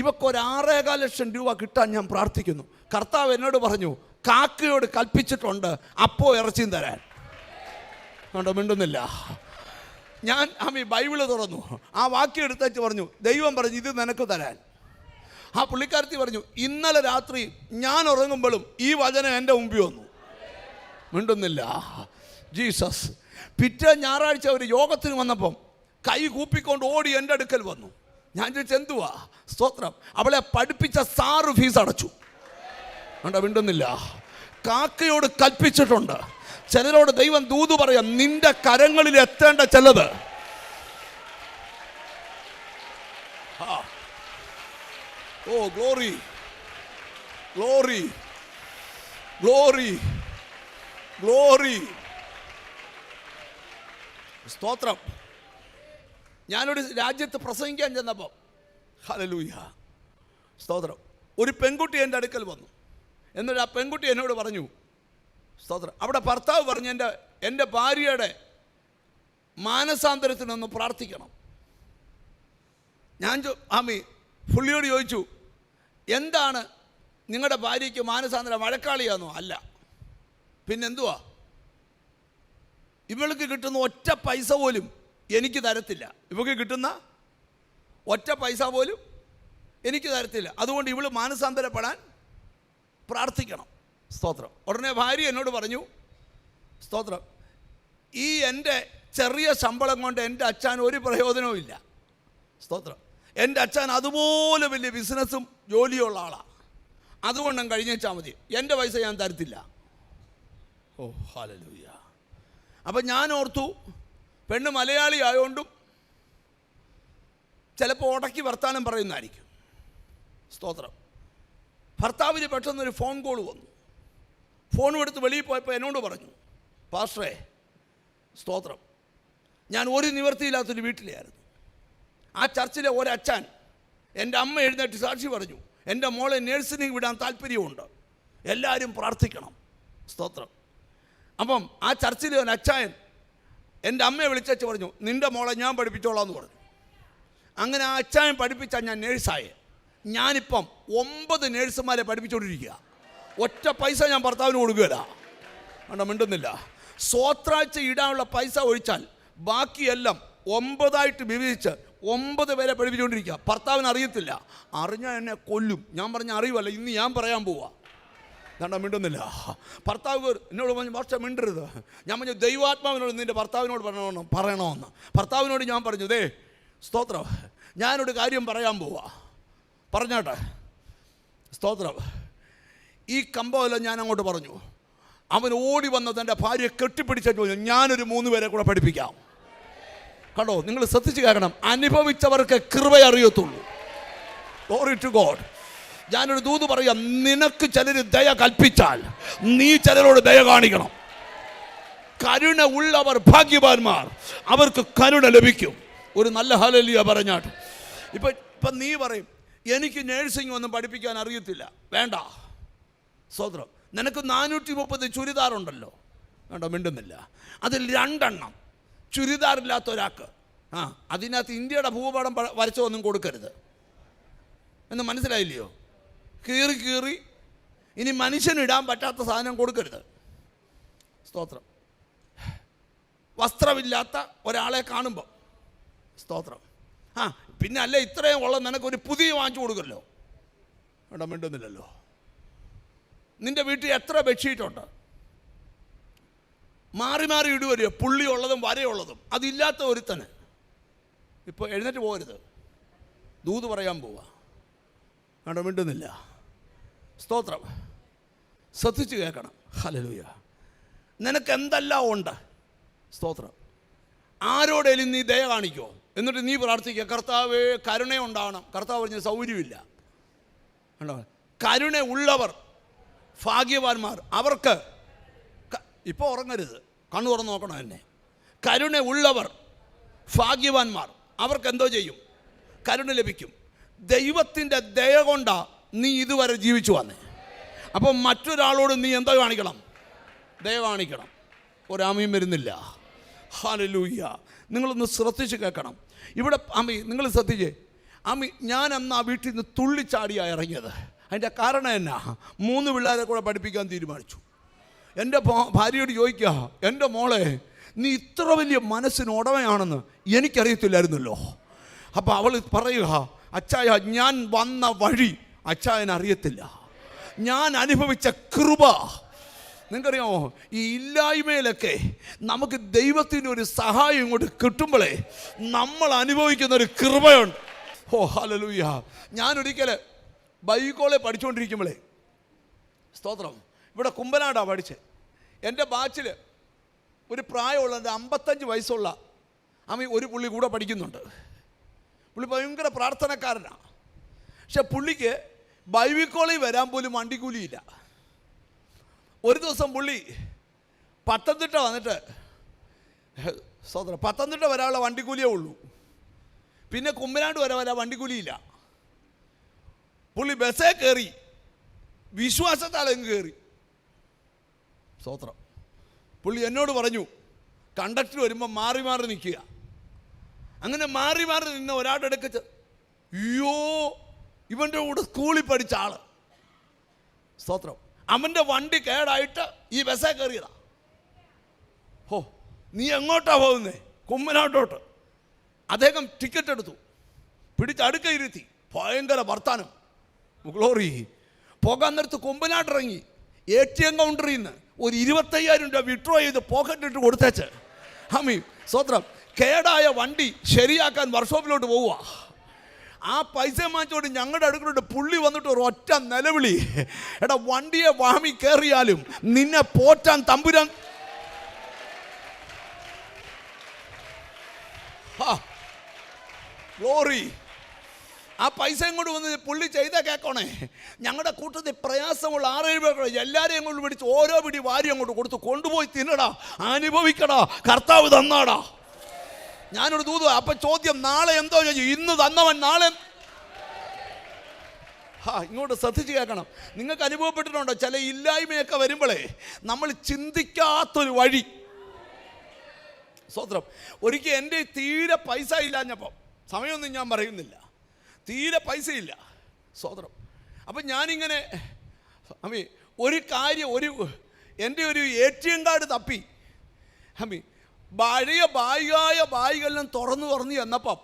ഇവക്കൊരു 6.25 ലക്ഷം രൂപ കിട്ടാൻ ഞാൻ പ്രാർത്ഥിക്കുന്നു. കർത്താവ് എന്നോട് പറഞ്ഞു, കാക്കയോട് കൽപ്പിച്ചിട്ടുണ്ട് അപ്പോൾ ഇറച്ചിയും തരാൻ. കണ്ടോ, മിണ്ടുന്നില്ല. ഞാൻ ബൈബിള് തുറന്നു, ആ വാക്യം എടുത്തേച്ച് പറഞ്ഞു, ദൈവം പറഞ്ഞു ഇത് നിനക്ക് തരാൻ. ആ പുള്ളിക്കാരത്തി പറഞ്ഞു, ഇന്നലെ രാത്രി ഞാൻ ഉറങ്ങുമ്പോഴും ഈ വചനം എൻ്റെ മുമ്പിൽ വന്നു. മിണ്ടുന്നില്ല. ജീസസ്. പിറ്റേ ഞായറാഴ്ച ഒരു യോഗത്തിന് വന്നപ്പം കൈ കൂപ്പിക്കൊണ്ട് ഓടി എൻ്റെ അടുക്കൽ വന്നു. ഞാൻ ചോദിച്ചു എന്തുവാ? സ്തോത്രം. അവളെ പഠിപ്പിച്ച സാറ് ഫീസ് അടച്ചു. കണ്ടോ, മിണ്ടുന്നില്ല. കാക്കയോട് കൽപ്പിച്ചിട്ടുണ്ട്. ചിലരോട് ദൈവം ദൂത് പറയാം, നിന്റെ കരങ്ങളിൽ എത്തേണ്ട ചിലത്. ഓ, ഗ്ലോറി, ഗ്ലോറി, ഗ്ലോറി, ഗ്ലോറി. സ്തോത്രം. ഞാനൊരു രാജ്യത്ത് പ്രസംഗിക്കാൻ ചെന്നപ്പോൾ ഹല്ലേലൂയ സ്തോത്രം, ഒരു പെൺകുട്ടി എൻ്റെ അടുക്കൽ വന്നു. എന്നിട്ട് ആ പെൺകുട്ടി എന്നോട് പറഞ്ഞു, സ്തോത്രം, അവിടെ ഭർത്താവ് പറഞ്ഞു എൻ്റെ ഭാര്യയുടെ മാനസാന്തരത്തിനൊന്ന് പ്രാർത്ഥിക്കണം. ഞാൻ പുള്ളിയോട് ചോദിച്ചു, എന്താണ് നിങ്ങളുടെ ഭാര്യയ്ക്ക് മാനസാന്തരം? മഴക്കാളിയാണോ? അല്ല, പിന്നെന്തുവാ? ഇവൾക്ക് കിട്ടുന്ന ഒറ്റ പൈസ പോലും എനിക്ക് തരത്തില്ല. ഇവൾക്ക് കിട്ടുന്ന ഒറ്റ പൈസ പോലും എനിക്ക് തരത്തില്ല. അതുകൊണ്ട് ഇവൾ മാനസാന്തരപ്പെടാൻ പ്രാർത്ഥിക്കണം. സ്തോത്രം. ഉടനെ ഭാര്യ എന്നോട് പറഞ്ഞു, സ്തോത്രം, ഈ എൻ്റെ ചെറിയ ശമ്പളം കൊണ്ട് എൻ്റെ അച്ഛൻ ഒരു പ്രയോജനവും ഇല്ല. സ്തോത്രം. എൻ്റെ അച്ഛൻ അതുപോലെ വലിയ ബിസിനസ്സും ജോലിയുള്ള ആളാണ്. അതുകൊണ്ടും കഴിഞ്ഞാൽ മതി, എൻ്റെ പൈസ ഞാൻ തരത്തില്ല. ഓ, ഹല്ലേലൂയ. അപ്പം ഞാൻ ഓർത്തു, പെണ്ണ് മലയാളി ആയതുകൊണ്ടും ചിലപ്പോൾ ഉടക്കി വർത്താനം പറയുന്നതായിരിക്കും. സ്തോത്രം. ഭർത്താവിന് പെട്ടെന്നൊരു ഫോൺ കോൾ വന്നു. ഫോൺ എടുത്ത് വെളിയിൽ പോയപ്പോൾ എന്നോട് പറഞ്ഞു, പാസ്റ്ററേ സ്തോത്രം, ഞാൻ ഒരു നിവൃത്തിയില്ലാത്തൊരു വീട്ടിലായിരുന്നു. ആ ചർച്ചിലെ ഒരച്ഛൻ എൻ്റെ അമ്മ എഴുന്നേറ്റ് സാക്ഷി പറഞ്ഞു, എൻ്റെ മോളെ നേഴ്സിംഗ് വിടാൻ താല്പര്യമുണ്ട്, എല്ലാവരും പ്രാർത്ഥിക്കണം. സ്തോത്രം. അപ്പം ആ ചർച്ചിലെ ഒരു അച്ചായൻ എൻ്റെ അമ്മയെ വിളിച്ചു പറഞ്ഞു, നിൻ്റെ മോളെ ഞാൻ പഠിപ്പിച്ചോളാം എന്ന് പറഞ്ഞു. അങ്ങനെ ആ അച്ചായൻ പഠിപ്പിച്ചാൽ ഞാൻ നേഴ്സായേ. ഞാനിപ്പം 9 നേഴ്സുമാരെ പഠിപ്പിച്ചുകൊണ്ടിരിക്കുക. ഒറ്റ പൈസ ഞാൻ ഭർത്താവിന് കൊടുക്കുകയില്ല. കണ്ടോ, മിണ്ടുന്നില്ല. സ്വത്രാഴ്ച ഇടാനുള്ള പൈസ ഒഴിച്ചാൽ ബാക്കിയെല്ലാം 9ആയിട്ട് വിഭജിച്ച് 9 പേരെ പഠിപ്പിച്ചുകൊണ്ടിരിക്കുക. ഭർത്താവിന് അറിയത്തില്ല. അറിഞ്ഞാൽ എന്നെ കൊല്ലും. ഞാൻ പറഞ്ഞ അറിവല്ല, ഇന്ന് ഞാൻ പറയാൻ പോവാ. കണ്ടോ, മിണ്ടുന്നില്ല. ഭർത്താവ് എന്നോട് പറഞ്ഞു, പക്ഷേ മിണ്ടരുത്. ഞാൻ പറഞ്ഞു, ദൈവാത്മാവിനോട് നിൻ്റെ ഭർത്താവിനോട് പറയണമെന്ന്. ഭർത്താവിനോട് ഞാൻ പറഞ്ഞു, ദേ സ്തോത്രം, ഞാനൊരു കാര്യം പറയാൻ പോവാ, പറഞ്ഞാട്ടെ. സ്തോത്രം. ഈ കമ്പമെല്ലാം ഞാൻ അങ്ങോട്ട് പറഞ്ഞു. അവൻ ഓടി വന്നത് എൻ്റെ ഭാര്യയെ കെട്ടിപ്പിടിച്ചിട്ട് പറഞ്ഞു, ഞാനൊരു 3 പേരെ കൂടെ പഠിപ്പിക്കാം. കണ്ടോ, നിങ്ങൾ ശ്രദ്ധിച്ച് കേൾക്കണം. അനുഭവിച്ചവർക്ക് കൃപ അറിയത്തുള്ളൂ. Glory to God. ഞാനൊരു ദൂത് പറയാം, നിനക്ക് ചിലർ ദയ കൽപ്പിച്ചാൽ നീ ചിലരോട് ദയ കാണിക്കണം. കരുണ ഉള്ളവർ ഭാഗ്യവാന്മാർ, അവർക്ക് കരുണ ലഭിക്കും. ഒരു നല്ല ഹല്ലേലൂയ പറഞ്ഞാട്ട്. ഇപ്പം നീ പറയും, എനിക്ക് നേഴ്സിംഗ് ഒന്നും പഠിപ്പിക്കാൻ അറിയത്തില്ല. വേണ്ട. സ്തോത്രം. നിനക്ക് 430 ചുരിദാറുണ്ടല്ലോ. വേണ്ട, മിണ്ടുന്നില്ല. അതിൽ 2 എണ്ണം ചുരിദാറില്ലാത്ത ഒരാൾക്ക്, അതിനകത്ത് ഇന്ത്യയുടെ ഭൂപടം വരച്ചൊന്നും കൊടുക്കരുത് എന്ന് മനസ്സിലായില്ലയോ? കീറി ഇനി മനുഷ്യനിടാൻ പറ്റാത്ത സാധനം കൊടുക്കരുത്. സ്തോത്രം. വസ്ത്രമില്ലാത്ത ഒരാളെ കാണുമ്പോൾ സ്തോത്രം, പിന്നെ അല്ല ഇത്രയും ഉള്ള നിനക്കൊരു പുതിയ വാങ്ങിച്ചു കൊടുക്കല്ലോ. ഇവിടെ മിണ്ടുന്നില്ലല്ലോ. നിൻ്റെ വീട്ടിൽ എത്ര ബെഡ്ഷീറ്റുണ്ട്? മാറി മാറി ഇടുവരുമോ, പുള്ളിയുള്ളതും വരയുള്ളതും. അതില്ലാത്ത ഒരുത്തന് ഇപ്പോൾ എഴുന്നേറ്റ് പോകരുത്, ദൂത് പറയാൻ പോവാ. അവിടെ മിണ്ടുന്നില്ല. സ്തോത്രം, ശ്രദ്ധിച്ച് കേൾക്കണം. ഹല്ലേലൂയ. നിനക്ക് എന്തെല്ലാം ഉണ്ട്? സ്തോത്രം. ആരോടേലും നീ ദയ കാണിക്കോ? എന്നിട്ട് നീ പ്രാർത്ഥിക്കുക, കർത്താവേ കരുണയുണ്ടാകണം. കർത്താവ് പറഞ്ഞ സൗകര്യമില്ല. കരുണ ഉള്ളവർ ഭാഗ്യവാന്മാർ. അവർക്ക് ഇപ്പോൾ ഉറങ്ങരുത്, കണ്ണു തുറന്ന് നോക്കണം എന്നെ. കരുണ ഉള്ളവർ ഭാഗ്യവാന്മാർ, അവർക്ക് എന്തോ ചെയ്യും? കരുണ ലഭിക്കും. ദൈവത്തിൻ്റെ ദയ കൊണ്ടാ നീ ഇതുവരെ ജീവിച്ചു വന്നേ. അപ്പം മറ്റൊരാളോട് നീ എന്തോ കാണിക്കണം? ദയ കാണിക്കണം. ഒരാമയും വരുന്നില്ല. ഹല്ലേലൂയ. നിങ്ങളൊന്ന് ശ്രദ്ധിച്ച് കേൾക്കണം. ഇവിടെ അമ്മി, നിങ്ങൾ ശ്രദ്ധിച്ചേ. അമ്മി, ഞാൻ അന്ന് ആ വീട്ടിൽ നിന്ന് തുള്ളിച്ചാടിയാണ് ഇറങ്ങിയത്. അതിൻ്റെ കാരണം എന്നാ? 3 പിള്ളേരെ കൂടെ പഠിപ്പിക്കാൻ തീരുമാനിച്ചു. എൻ്റെ ഭാര്യയോട് ചോദിക്കുക, എൻ്റെ മോളെ നീ ഇത്ര വലിയ മനസ്സിന് ഉടമയാണെന്ന് എനിക്കറിയത്തില്ലായിരുന്നല്ലോ. അപ്പോൾ അവൾ പറയുക, അച്ചായ ഞാൻ വന്ന വഴി അച്ചായനറിയത്തില്ല, ഞാൻ അനുഭവിച്ച കൃപ. നിങ്ങൾക്കറിയാമോ, ഈ ഇല്ലായ്മയിലൊക്കെ നമുക്ക് ദൈവത്തിൻ്റെ ഒരു സഹായം ഇങ്ങോട്ട് കിട്ടുമ്പോഴേ നമ്മൾ അനുഭവിക്കുന്ന ഒരു കൃപയുണ്ട്. ഓ ഹല്ലേലൂയ. ഞാനൊരിക്കൽ ബൈക്കോളെ പഠിച്ചുകൊണ്ടിരിക്കുമ്പോഴേ, സ്തോത്രം, ഇവിടെ കുമ്പനാടാണ് പഠിച്ചത്. എൻ്റെ ബാച്ചിൽ ഒരു പ്രായമുള്ള 55 വയസ്സുള്ള ഒരു പുള്ളി കൂടെ പഠിക്കുന്നുണ്ട്. പുള്ളി ഭയങ്കര പ്രാർത്ഥനക്കാരനാണ്. പക്ഷെ പുള്ളിക്ക് ബൈബിൾ വരാൻ പോലും വണ്ടിക്കൂലിയില്ല. ഒരു ദിവസം പുള്ളി പത്തനംതിട്ട വന്നിട്ട്, സോദര, പത്തനംതിട്ട വരാനുള്ള വണ്ടിക്കൂലിയേ ഉള്ളൂ. പിന്നെ കുമ്പനാട് വരാൻ വണ്ടിക്കൂലിയില്ല. പുള്ളി ബസ്സേ കയറി, വിശ്വാസത്താലെങ്ങ് കയറി. സ്തോത്രം. പുള്ളി എന്നോട് പറഞ്ഞു, കണ്ടക്ടർ വരുമ്പോൾ മാറി മാറി നിൽക്കുക. അങ്ങനെ മാറി മാറി നിന്ന ഒരാളുടെ അടുക്കച്ച്, അയ്യോ ഇവൻ്റെ കൂടെ സ്കൂളിൽ പഠിച്ച ആള്. സ്തോത്രം. അവൻ്റെ വണ്ടി കേടായിട്ട് ഈ ബസ്സേ കയറിയതാ. ഓ, നീ എങ്ങോട്ടാ പോകുന്നേ? കുമ്മനാട്ടോട്ട്. അദ്ദേഹം ടിക്കറ്റ് എടുത്തു, പിടിച്ചടുക്കയിരുത്തി, ഭയങ്കര വർത്താനം. ഗ്ലോറി. പോകാൻ നേരത്ത് കുമ്പനാട്ടിറങ്ങി ATM കൗണ്ടറിൽ നിന്ന് ഒരു 25,000 രൂപ വിഡ്രോ ചെയ്ത് പോക്കറ്റിട്ട് കൊടുത്തേച്ച് സ്വത്രം കേടായ വണ്ടി ശരിയാക്കാൻ വർക്ക്ഷോപ്പിലോട്ട് പോവുക. ആ പൈസ വാങ്ങിച്ചോണ്ട് ഞങ്ങളുടെ അടുക്കളോട്ട് പുള്ളി വന്നിട്ട് ഒരു ഒറ്റ നിലവിളി, എടാ വണ്ടിയെ വാമി കയറിയാലും നിന്നെ പോറ്റാൻ തമ്പുരാൻ. ഗ്ലോറി. ആ പൈസ ഇങ്ങോട്ട് വന്ന് പുള്ളി ചെയ്ത കേൾക്കണേ, ഞങ്ങളുടെ കൂട്ടത്തിൽ പ്രയാസമുള്ള 6-7 പേർ എല്ലാവരെയും കൊണ്ട് പിടിച്ച് ഓരോ പിടി വാരി അങ്ങോട്ട് കൊടുത്തു, കൊണ്ടുപോയി തിന്നടാ, അനുഭവിക്കടാ, കർത്താവ് തന്നാടാ. ഞാനൊരു ദൂത്. അപ്പം ചോദ്യം, നാളെ എന്തോ ചെയ്യും? ഇന്ന് തന്നവൻ നാളെ. ഇങ്ങോട്ട് ശ്രദ്ധിച്ച് കേൾക്കണം. നിങ്ങൾക്ക് അനുഭവപ്പെട്ടിട്ടുണ്ടോ ചില ഇല്ലായ്മയൊക്കെ വരുമ്പോഴേ നമ്മൾ ചിന്തിക്കാത്തൊരു വഴി? സ്വത്രം. ഒരിക്കൽ എൻ്റെ തീരെ പൈസ ഇല്ലാഞ്ഞപ്പം, സമയമൊന്നും ഞാൻ പറയുന്നില്ല, തീരെ പൈസയില്ല. സ്വത്രം. അപ്പം ഞാനിങ്ങനെ ഒരു കാര്യം, എൻ്റെ ഒരു ATM കാർഡ് തപ്പി പഴയ ബാഗെല്ലാം തുറന്നു ചെന്നപ്പം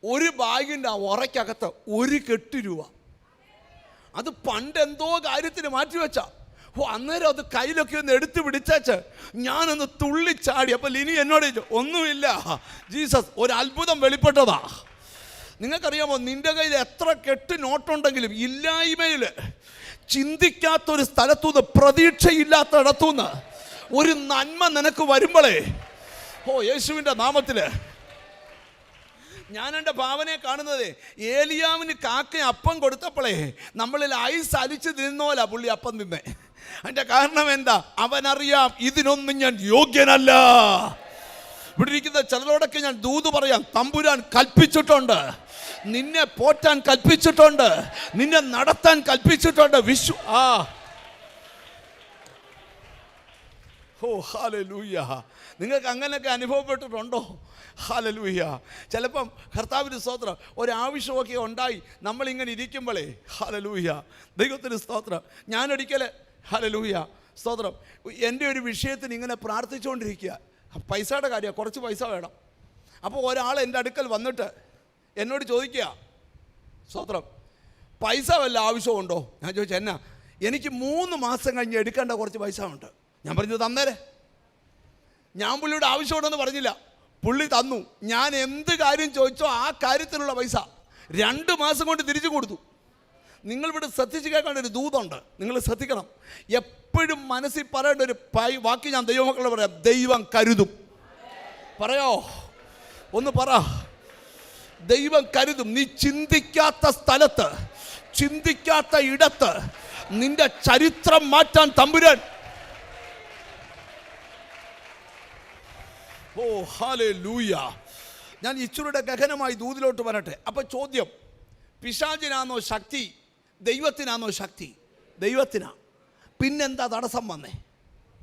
ഒരു ബാഗിൻ്റെ ഉറയ്ക്കകത്ത് 1 കെട്ട് രൂപ. അത് പണ്ടെന്തോ കാര്യത്തിന് മാറ്റിവെച്ച. അന്നേരം അത് കയ്യിലൊക്കെ ഒന്ന് എടുത്ത് പിടിച്ചേച്ച് ഞാനൊന്ന് തുള്ളിച്ചാടി. അപ്പം ലിനി എന്നോട് ചോദിച്ചു, ഒന്നുമില്ല ജീസസ്, ഒരു അത്ഭുതം വെളിപ്പെട്ടതാ. നിങ്ങൾക്കറിയാമോ, നിൻ്റെ കയ്യിൽ എത്ര കെട്ട് നോട്ടുണ്ടെങ്കിലും ഇല്ലായ്മയിൽ ചിന്തിക്കാത്തൊരു സ്ഥലത്തുനിന്ന്, പ്രതീക്ഷയില്ലാത്തടത്തുനിന്ന് ഒരു നന്മ നിനക്ക് വരുമ്പോഴേ, യേശുവിൻ്റെ നാമത്തിൽ ഞാൻ എൻ്റെ ഭാവനയെ കാണുന്നത്, ഏലിയാവിന് കാക്ക അപ്പം കൊടുത്തപ്പോഴേ നമ്മളിൽ ഐസ് അലിച്ച് തിന്നോല പുള്ളി അപ്പം തിന്നേ. അതിൻ്റെ കാരണം എന്താ? അവനറിയാം ഇതിനൊന്നും ഞാൻ യോഗ്യനല്ല. ഇവിടെ ഇരിക്കുന്ന ചിലരോടൊക്കെ ഞാൻ ദൂത് പറയാം, തമ്പുരാൻ കൽപ്പിച്ചിട്ടുണ്ട്, നിന്നെ പോറ്റാൻ കൽപ്പിച്ചിട്ടുണ്ട്, നിന്നെ നടത്താൻ കൽപ്പിച്ചിട്ടുണ്ട്. ഹല്ലേലൂയ. നിങ്ങൾക്ക് അങ്ങനെയൊക്കെ അനുഭവപ്പെട്ടിട്ടുണ്ടോ? ഹല്ലേലൂയ. ചിലപ്പം കർത്താവിന് സ്തോത്രം, ഒരാവശ്യമൊക്കെ ഉണ്ടായി നമ്മളിങ്ങനെ ഇരിക്കുമ്പോഴേ, ഹല്ലേലൂയ, ദൈവത്തിന് സ്തോത്രം. ഞാനൊരിക്കൽ, ഹല്ലേലൂയ, സ്തോത്രം, എൻ്റെ ഒരു വിഷയത്തിന് ഇങ്ങനെ പ്രാർത്ഥിച്ചുകൊണ്ടിരിക്കുക. പൈസയുടെ കാര്യമാണ്, കുറച്ച് പൈസ വേണം. അപ്പോൾ ഒരാൾ എൻ്റെ അടുക്കൽ വന്നിട്ട് എന്നോട് ചോദിക്കുക, സ്തോത്രം, പൈസ വല്ല ആവശ്യമുണ്ടോ? ഞാൻ ചോദിച്ചു, എന്നാ? എനിക്ക് 3 മാസം കഴിഞ്ഞ് എടുക്കേണ്ട കുറച്ച് പൈസ ഉണ്ട്. ഞാൻ പറഞ്ഞു, തന്നേരെ. ഞാൻ പുള്ളിയുടെ ആവശ്യമുണ്ടെന്ന് പറഞ്ഞില്ല, പുള്ളി തന്നു. ഞാൻ എന്ത് കാര്യം ചോദിച്ചോ ആ കാര്യത്തിലുള്ള പൈസ 2 മാസം കൊണ്ട് തിരിച്ചു കൊടുത്തു. നിങ്ങളിവിടെ ശ്രദ്ധിച്ച് കേൾക്കേണ്ട ഒരു ദൂതുണ്ട്, നിങ്ങൾ ശ്രദ്ധിക്കണം. എപ്പോഴും മനസ്സിൽ പറയേണ്ട ഒരു വാക്ക് ഞാൻ ദൈവമക്കളോട് പറയാം, ദൈവം കരുതും. പറയോ? ഒന്ന് പറ. ദൈവം കരുതും. നീ ചിന്തിക്കാത്ത സ്ഥലത്ത്, ചിന്തിക്കാത്ത ഇടത്ത് നിന്റെ ചരിത്രം മാറ്റാൻ തമ്പുരാൻ. ഓ ഹല്ലേലൂയ. ഞാൻ ഇച്ചിരിയുടെ ഗഹനമായി ദൂതിലോട്ട് വരട്ടെ. അപ്പോൾ ചോദ്യം, പിശാചിനാണോ ശക്തി, ദൈവത്തിനാണോ ശക്തി? ദൈവത്തിനാ. പിന്നെന്താ തടസ്സം വന്നേ?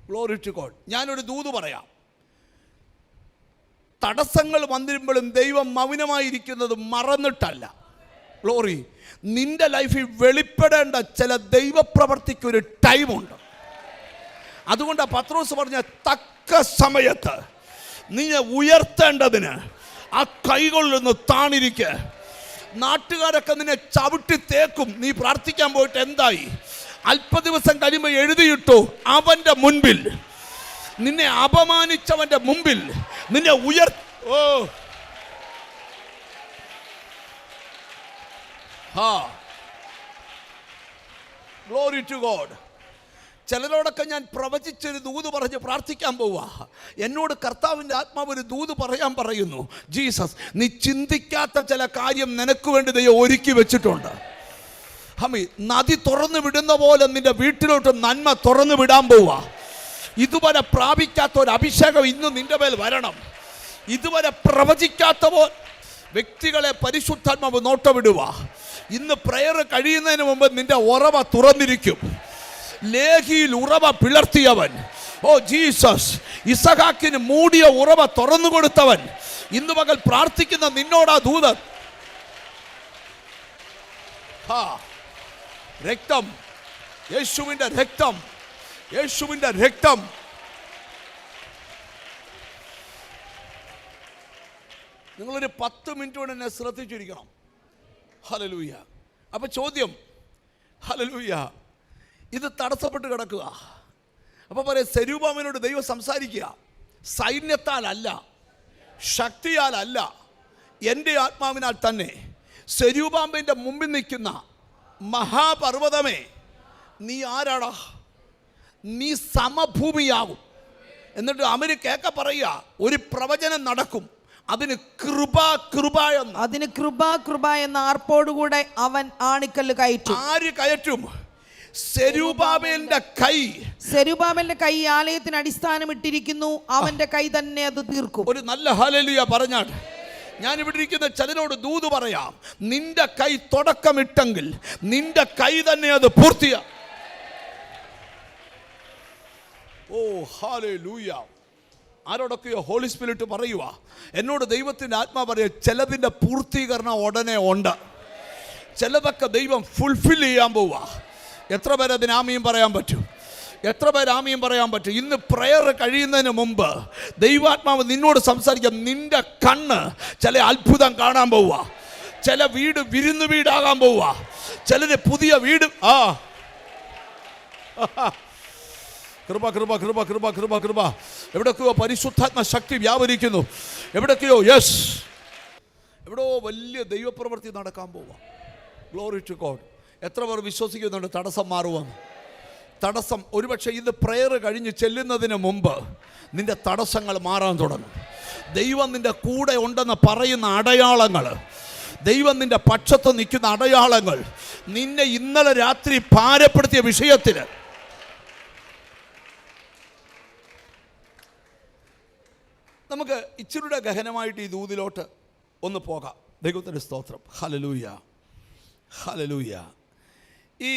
Glory to God. ഞാനൊരു ദൂത് പറയാം. തടസ്സങ്ങൾ വന്നിരുമ്പോഴും ദൈവം മൗനമായിരിക്കുന്നത് മറന്നിട്ടല്ല. ഗ്ലോറി. നിന്റെ ലൈഫിൽ വെളിപ്പെടേണ്ട ചില ദൈവപ്രവർത്തിക്കൊരു ടൈമുണ്ട്. അതുകൊണ്ടാണ് പത്രോസ് പറഞ്ഞ തക്ക സമയത്ത് നിന്നെ ഉയർത്തേണ്ടതിന് ആ കൈകളിൽ നിന്ന് താണിരിക്കുക. നാട്ടുകാരൊക്കെ നിന്നെ ചവിട്ടി തേക്കും. നീ പ്രാർത്ഥിക്കാൻ പോയിട്ട് എന്തായി? അല്പ ദിവസം കഴിയുമ്പോൾ എഴുതിയിട്ടു, അവൻ്റെ മുൻപിൽ, നിന്നെ അപമാനിച്ചവൻ്റെ മുമ്പിൽ നിന്നെ ഓ ഹാ ഗ്ലോറി ടു ഗോഡ്. ചിലരോടൊക്കെ ഞാൻ പ്രവചിച്ചൊരു ദൂത് പറഞ്ഞ് പ്രാർത്ഥിക്കാൻ പോവാ. എന്നോട് കർത്താവിൻ്റെ ആത്മാവ് ഒരു ദൂത് പറയാൻ പറയുന്നു, ജീസസ്, നീ ചിന്തിക്കാത്ത ചില കാര്യം നിനക്ക് വേണ്ടി ദൈവം ഒരുക്കി വെച്ചിട്ടുണ്ട്. ഹമി, നദി തുറന്നു വിടുന്ന പോലെ നിന്റെ വീട്ടിലോട്ട് നന്മ തുറന്നു വിടാൻ പോവാ. ഇതുവരെ പ്രാപിക്കാത്ത ഒരു അഭിഷേകം ഇന്ന് നിന്റെ മേൽ വരണം. ഇതുവരെ പ്രവചിക്കാത്ത വ്യക്തികളെ പരിശുദ്ധാത്മാവ് നോട്ടമിടുക. ഇന്ന് പ്രയർ കഴിയുന്നതിന് മുമ്പ് നിന്റെ ഉറവ തുറന്നിരിക്കും. ലേഹിയിൽ ഉറവ പിളർത്തിയവൻ, ഓ ജീസസ്, ഇസഹാക്കിന് മൂടിയ ഉറവ തുറന്നു കൊടുത്തവൻ, ഇന്ന് പകൽ പ്രാർത്ഥിക്കുന്ന നിന്നോടാ ദൂതൻ. രക്തം, യേശുവിൻ്റെ രക്തം, യേശുവിൻ്റെ രക്തം. നിങ്ങളൊരു 10 മിനിറ്റ് കൊണ്ട് എന്നെ ശ്രദ്ധിച്ചിരിക്കണം. ഹല്ലേലൂയ. അപ്പൊ ചോദ്യം, ഹല്ലേലൂയ, ഇത് തടസ്സപ്പെട്ട് കിടക്കുക. അപ്പൊ പറയാം, സെരൂബാബേലിനോട് ദൈവം സംസാരിക്കുക, സൈന്യത്താലല്ല, ശക്തിയാലല്ല, എൻ്റെ ആത്മാവിനാൽ തന്നെ. സെരൂബാബേലിന്റെ മുമ്പിൽ നിൽക്കുന്ന മഹാപർവ്വതമേ, നീ ആരാടാ? നീ സമഭൂമിയാകും. എന്നിട്ട് അവന് കേൾക്ക പറയുക, ഒരു പ്രവചനം നടക്കും, അതിന് കൃപ കൃപ എന്ന്. അതിന് കൃപ കൃപ എന്ന ആർപ്പോടുകൂടെ അവൻ ആണിക്കല്ല് കയറ്റും. ആര് കയറ്റും? സെരൂബാബേലിന്റെ കൈ. സെരൂബാബേലിന്റെ കൈ ആലയത്തിന് അടിസ്ഥാനം ഇട്ടിരിക്കുന്നു, അവന്റെ കൈ തന്നെ അത് തീർക്കും. ഒരു നല്ല ഹല്ലേലൂയ പറഞ്ഞാൽ. ഞാൻ ഇവിടെ ഇരിക്കുന്ന ചിലരോട് ദൂത് പറയാം, നിന്റെ കൈ തുടക്കമിട്ടെങ്കിൽ നിന്റെ കൈ തന്നെ അത് പൂർത്തിയാ. ഓ ഹല്ലേലൂയ. ആരോടൊക്കെയോ ഹോളി സ്പിരിറ്റ് പറയുക, എന്നോട് ദൈവത്തിൻ്റെ ആത്മാ പറയുക, ചിലതിൻ്റെ പൂർത്തീകരണം ഉടനെ ഉണ്ട്, ചിലതൊക്കെ ദൈവം ഫുൾഫിൽ ചെയ്യാൻ പോവുക. എത്ര പേര് അതിന് ആമയും പറയാൻ പറ്റും? എത്ര പേര് ആമയും പറയാൻ പറ്റും? ഇന്ന് പ്രയർ കഴിയുന്നതിന് മുമ്പ് ദൈവാത്മാവ് നിന്നോട് സംസാരിക്കാം. നിന്റെ കണ്ണ് ചില അത്ഭുതം കാണാൻ പോവുക, ചില വീട് വിരുന്ന് വീടാകാൻ പോവുക, ചിലര് പുതിയ വീട്. കൃപ കൃപ കൃപ കൃപ കൃപ കൃപ. എവിടൊക്കെയോ പരിശുദ്ധാത്മ ശക്തി വ്യാപരിക്കുന്നു. എവിടൊക്കെയോ യെസ്, എവിടെയോ വലിയ ദൈവപ്രവൃത്തി നടക്കാൻ പോവാം. Glory to God. എത്ര പേർ വിശ്വസിക്കുന്നുണ്ട് തടസ്സം മാറുമെന്ന്? തടസ്സം ഒരുപക്ഷെ ഇത് പ്രയർ കഴിഞ്ഞ് ചെല്ലുന്നതിന് മുമ്പ് നിന്റെ തടസ്സങ്ങൾ മാറാൻ തുടങ്ങും. ദൈവം നിന്റെ കൂടെ ഉണ്ടെന്ന് പറയുന്ന അടയാളങ്ങൾ, ദൈവം നിന്റെ പക്ഷത്ത് നിൽക്കുന്ന അടയാളങ്ങൾ, നിന്നെ ഇന്നലെ രാത്രി ഭാരപ്പെടുത്തിയ വിഷയത്തിൽ നമുക്ക് ഇച്ചിരിയുടെ ഗഹനമായിട്ട് ഈ ദൂതിലോട്ട് ഒന്ന് പോകാം. ദൈവത്തിൻ്റെ സ്തോത്രം. Hallelujah, hallelujah. ഈ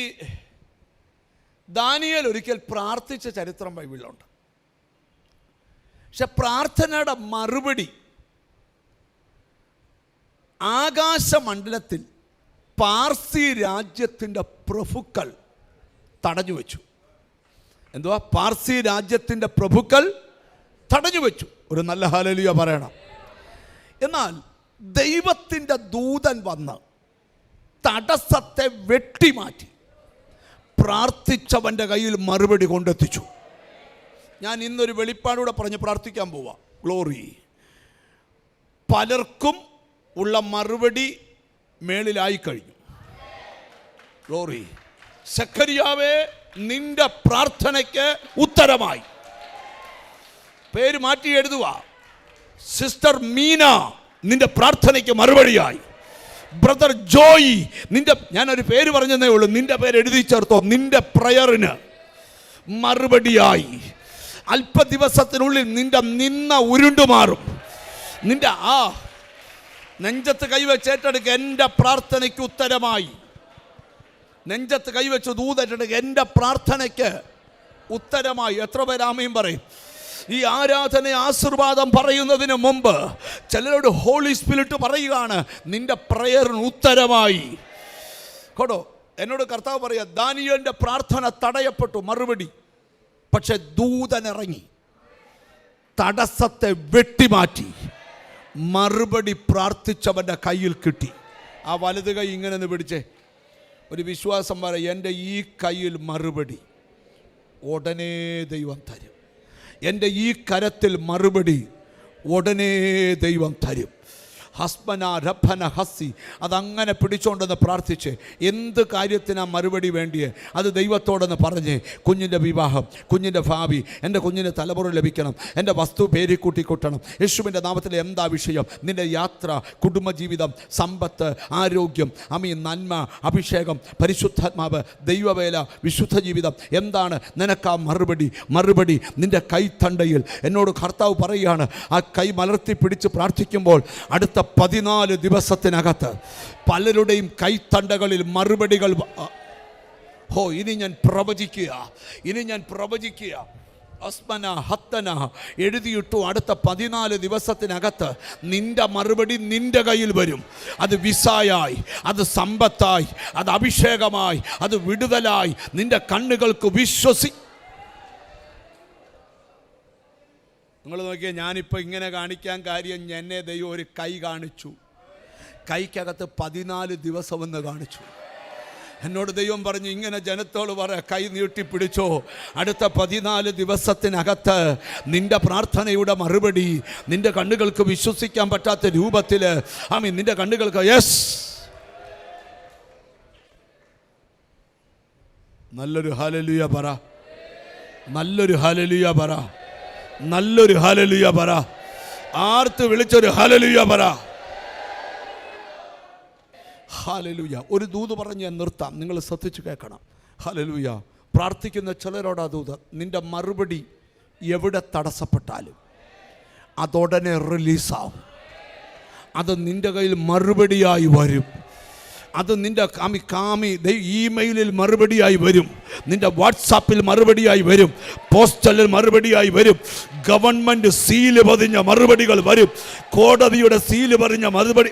ദാനിയേൽ ഒരിക്കൽ പ്രാർത്ഥിച്ച ചരിത്രം ബൈബിളിലുണ്ട്. പക്ഷെ പ്രാർത്ഥനയുടെ മറുപടി ആകാശമണ്ഡലത്തിൽ പാർസി രാജ്യത്തിൻ്റെ പ്രഭുക്കൾ തടഞ്ഞു വെച്ചു. എന്തുവാ? പാർസി രാജ്യത്തിൻ്റെ പ്രഭുക്കൾ തടഞ്ഞു വെച്ചു. ഒരു നല്ല ഹല്ലേലൂയ പറയണം. എന്നാൽ ദൈവത്തിൻ്റെ ദൂതൻ വന്ന് തടസ്സത്തെ വെട്ടിമാറ്റി പ്രാർത്ഥിച്ചവൻ്റെ കയ്യിൽ മറുപടി കൊണ്ടെത്തിച്ചു. ഞാൻ ഇന്നൊരു വെളിപ്പാടൂടെ പറഞ്ഞ് പ്രാർത്ഥിക്കാൻ പോവാ. ഗ്ലോറി. പലർക്കും ഉള്ള മറുപടി മേളിലായി കഴിഞ്ഞു. ഗ്ലോറി. സഖരിയാവേ, നിന്റെ പ്രാർത്ഥനയ്ക്ക് ഉത്തരമായി. പേര് മാറ്റി എഴുതുക. സിസ്റ്റർ മീന, നിന്റെ പ്രാർത്ഥനയ്ക്ക് മറുപടിയായി. ബ്രദർ ജോയി, നിന്റെ, ഞാനൊരു പേര് പറഞ്ഞതേ ഉള്ളൂ, നിന്റെ പേര് എഴുതി ചേർത്തോ. നിന്റെ പ്രയറിന് മറുപടിയായി. അല്പ ദിവസത്തിനുള്ളിൽ നിന്റെ നിന്ന ഉരുണ്ടുമാറും. നിന്റെ നെഞ്ചത്ത് കൈവച്ചേറ്റെടുക്കുക, എൻ്റെ പ്രാർത്ഥനയ്ക്ക് ഉത്തരമായി. നെഞ്ചത്ത് കൈവച്ച് ദൂതേറ്റെടുക്കുക, എൻ്റെ പ്രാർത്ഥനയ്ക്ക് ഉത്തരമായി. എത്ര പേര് ആമേൻ പറയും? ഈ ആരാധന ആശീർവാദം പറയുന്നതിന് മുമ്പ് ചിലരോട് ഹോളി സ്പിരിറ്റ് പറയുകയാണ്, നിന്റെ പ്രയറിന് ഉത്തരമായി. കേട്ടോ, എന്നോട് കർത്താവ് പറയാ, ദാനിയേലിന്റെ പ്രാർത്ഥന തടയപ്പെട്ടു, മറുപടി. പക്ഷെ ദൂതനിറങ്ങി തടസ്സത്തെ വെട്ടിമാറ്റി മറുപടി പ്രാർത്ഥിച്ചവൻ്റെ കയ്യിൽ കിട്ടി. ആ വലത് കൈ ഇങ്ങനെ ഒന്ന് പിടിച്ചേ. ഒരു വിശ്വാസം പറയും, എൻ്റെ ഈ കയ്യിൽ മറുപടി ഉടനെ ദൈവം തരും. എൻ്റെ ഈ കരത്തിൽ മറുപടി ഉടനെ ദൈവം തരും. ഹസ്ബന രഭന ഹസ്സി, അതങ്ങനെ പിടിച്ചോണ്ടെന്ന് പ്രാർത്ഥിച്ച് എന്ത് കാര്യത്തിനാണ് മറുപടി വേണ്ടിയേ അത് ദൈവത്തോടെന്ന് പറഞ്ഞ്, കുഞ്ഞിൻ്റെ വിവാഹം, കുഞ്ഞിൻ്റെ ഭാവി, എൻ്റെ കുഞ്ഞിന് തലമുറ ലഭിക്കണം, എൻ്റെ വസ്തു പേരിക്കൂട്ടി കൂട്ടണം, യേശുവിൻ്റെ നാമത്തിൽ എന്താ വിഷയം, നിൻ്റെ യാത്ര, കുടുംബജീവിതം, സമ്പത്ത്, ആരോഗ്യം, നന്മ, അഭിഷേകം, പരിശുദ്ധാത്മാവ്, ദൈവവേല, വിശുദ്ധ ജീവിതം, എന്താണ് നിനക്കാ മറുപടി നിൻ്റെ കൈത്തണ്ടയിൽ. എന്നോട് കർത്താവ് പറയുകയാണ്, ആ കൈ മലർത്തി പിടിച്ച് പ്രാർത്ഥിക്കുമ്പോൾ അടുത്ത 14 ദിവസത്തിനകത്ത് പലരുടെയും കൈത്തണ്ടകളിൽ മറുപടികൾ. ഇനി ഞാൻ പ്രവചിക്കുക. അസ്മന ഹത്തന എഴുതിയിട്ടു. അടുത്ത 14 ദിവസത്തിനകത്ത് നിന്റെ മറുപടി നിന്റെ കയ്യിൽ വരും. അത് വിസായായി, അത് സമ്പത്തായി, അത് അഭിഷേകമായി, അത് വിടുതലായി നിന്റെ കണ്ണുകൾക്ക് നിങ്ങൾ നോക്കിയാൽ, ഞാനിപ്പോൾ ഇങ്ങനെ കാണിക്കാൻ കാര്യം, എന്നെ ദൈവം ഒരു കൈ കാണിച്ചു. കൈക്കകത്ത് 14 ദിവസമെന്ന് കാണിച്ചു. എന്നോട് ദൈവം പറഞ്ഞു, ഇങ്ങനെ ജനത്തോട് കൈ നീട്ടിപ്പിടിച്ചോ. അടുത്ത 14 ദിവസത്തിനകത്ത് നിന്റെ പ്രാർത്ഥനയുടെ മറുപടി നിന്റെ കണ്ണുകൾക്ക് വിശ്വസിക്കാൻ പറ്റാത്ത രൂപത്തിൽ, നിന്റെ കണ്ണുകൾക്ക് നല്ലൊരു ഹല്ലേലൂയ പറ. നല്ലൊരു ഹല്ലേലൂയ പറ. ആർത്ത് വിളിച്ചൊരു ഹല്ലേലൂയ പറ. ഹല്ലേലൂയ. ഒരു ദൂത് പറഞ്ഞ് ഞാൻ നിർത്താം, നിങ്ങൾ ശ്രദ്ധിച്ചു കേൾക്കണം. ഹല്ലേലൂയ. പ്രാർത്ഥിക്കുന്ന ചിലരോടാ ദൂത്, നിന്റെ മറുപടി എവിടെ തടസ്സപ്പെട്ടാലും അതുടനെ റിലീസാവും. അത് നിന്റെ കയ്യിൽ മറുപടിയായി വരും. അത് നിന്റെ ഇമെയിലിൽ മറുപടിയായി വരും, നിന്റെ വാട്സാപ്പിൽ മറുപടിയായി വരും, പോസ്റ്റലിൽ മറുപടിയായി വരും, ഗവൺമെൻറ് സീല് പതിഞ്ഞ മറുപടികൾ വരും, കോടതിയുടെ സീല് പതിഞ്ഞ മറുപടി.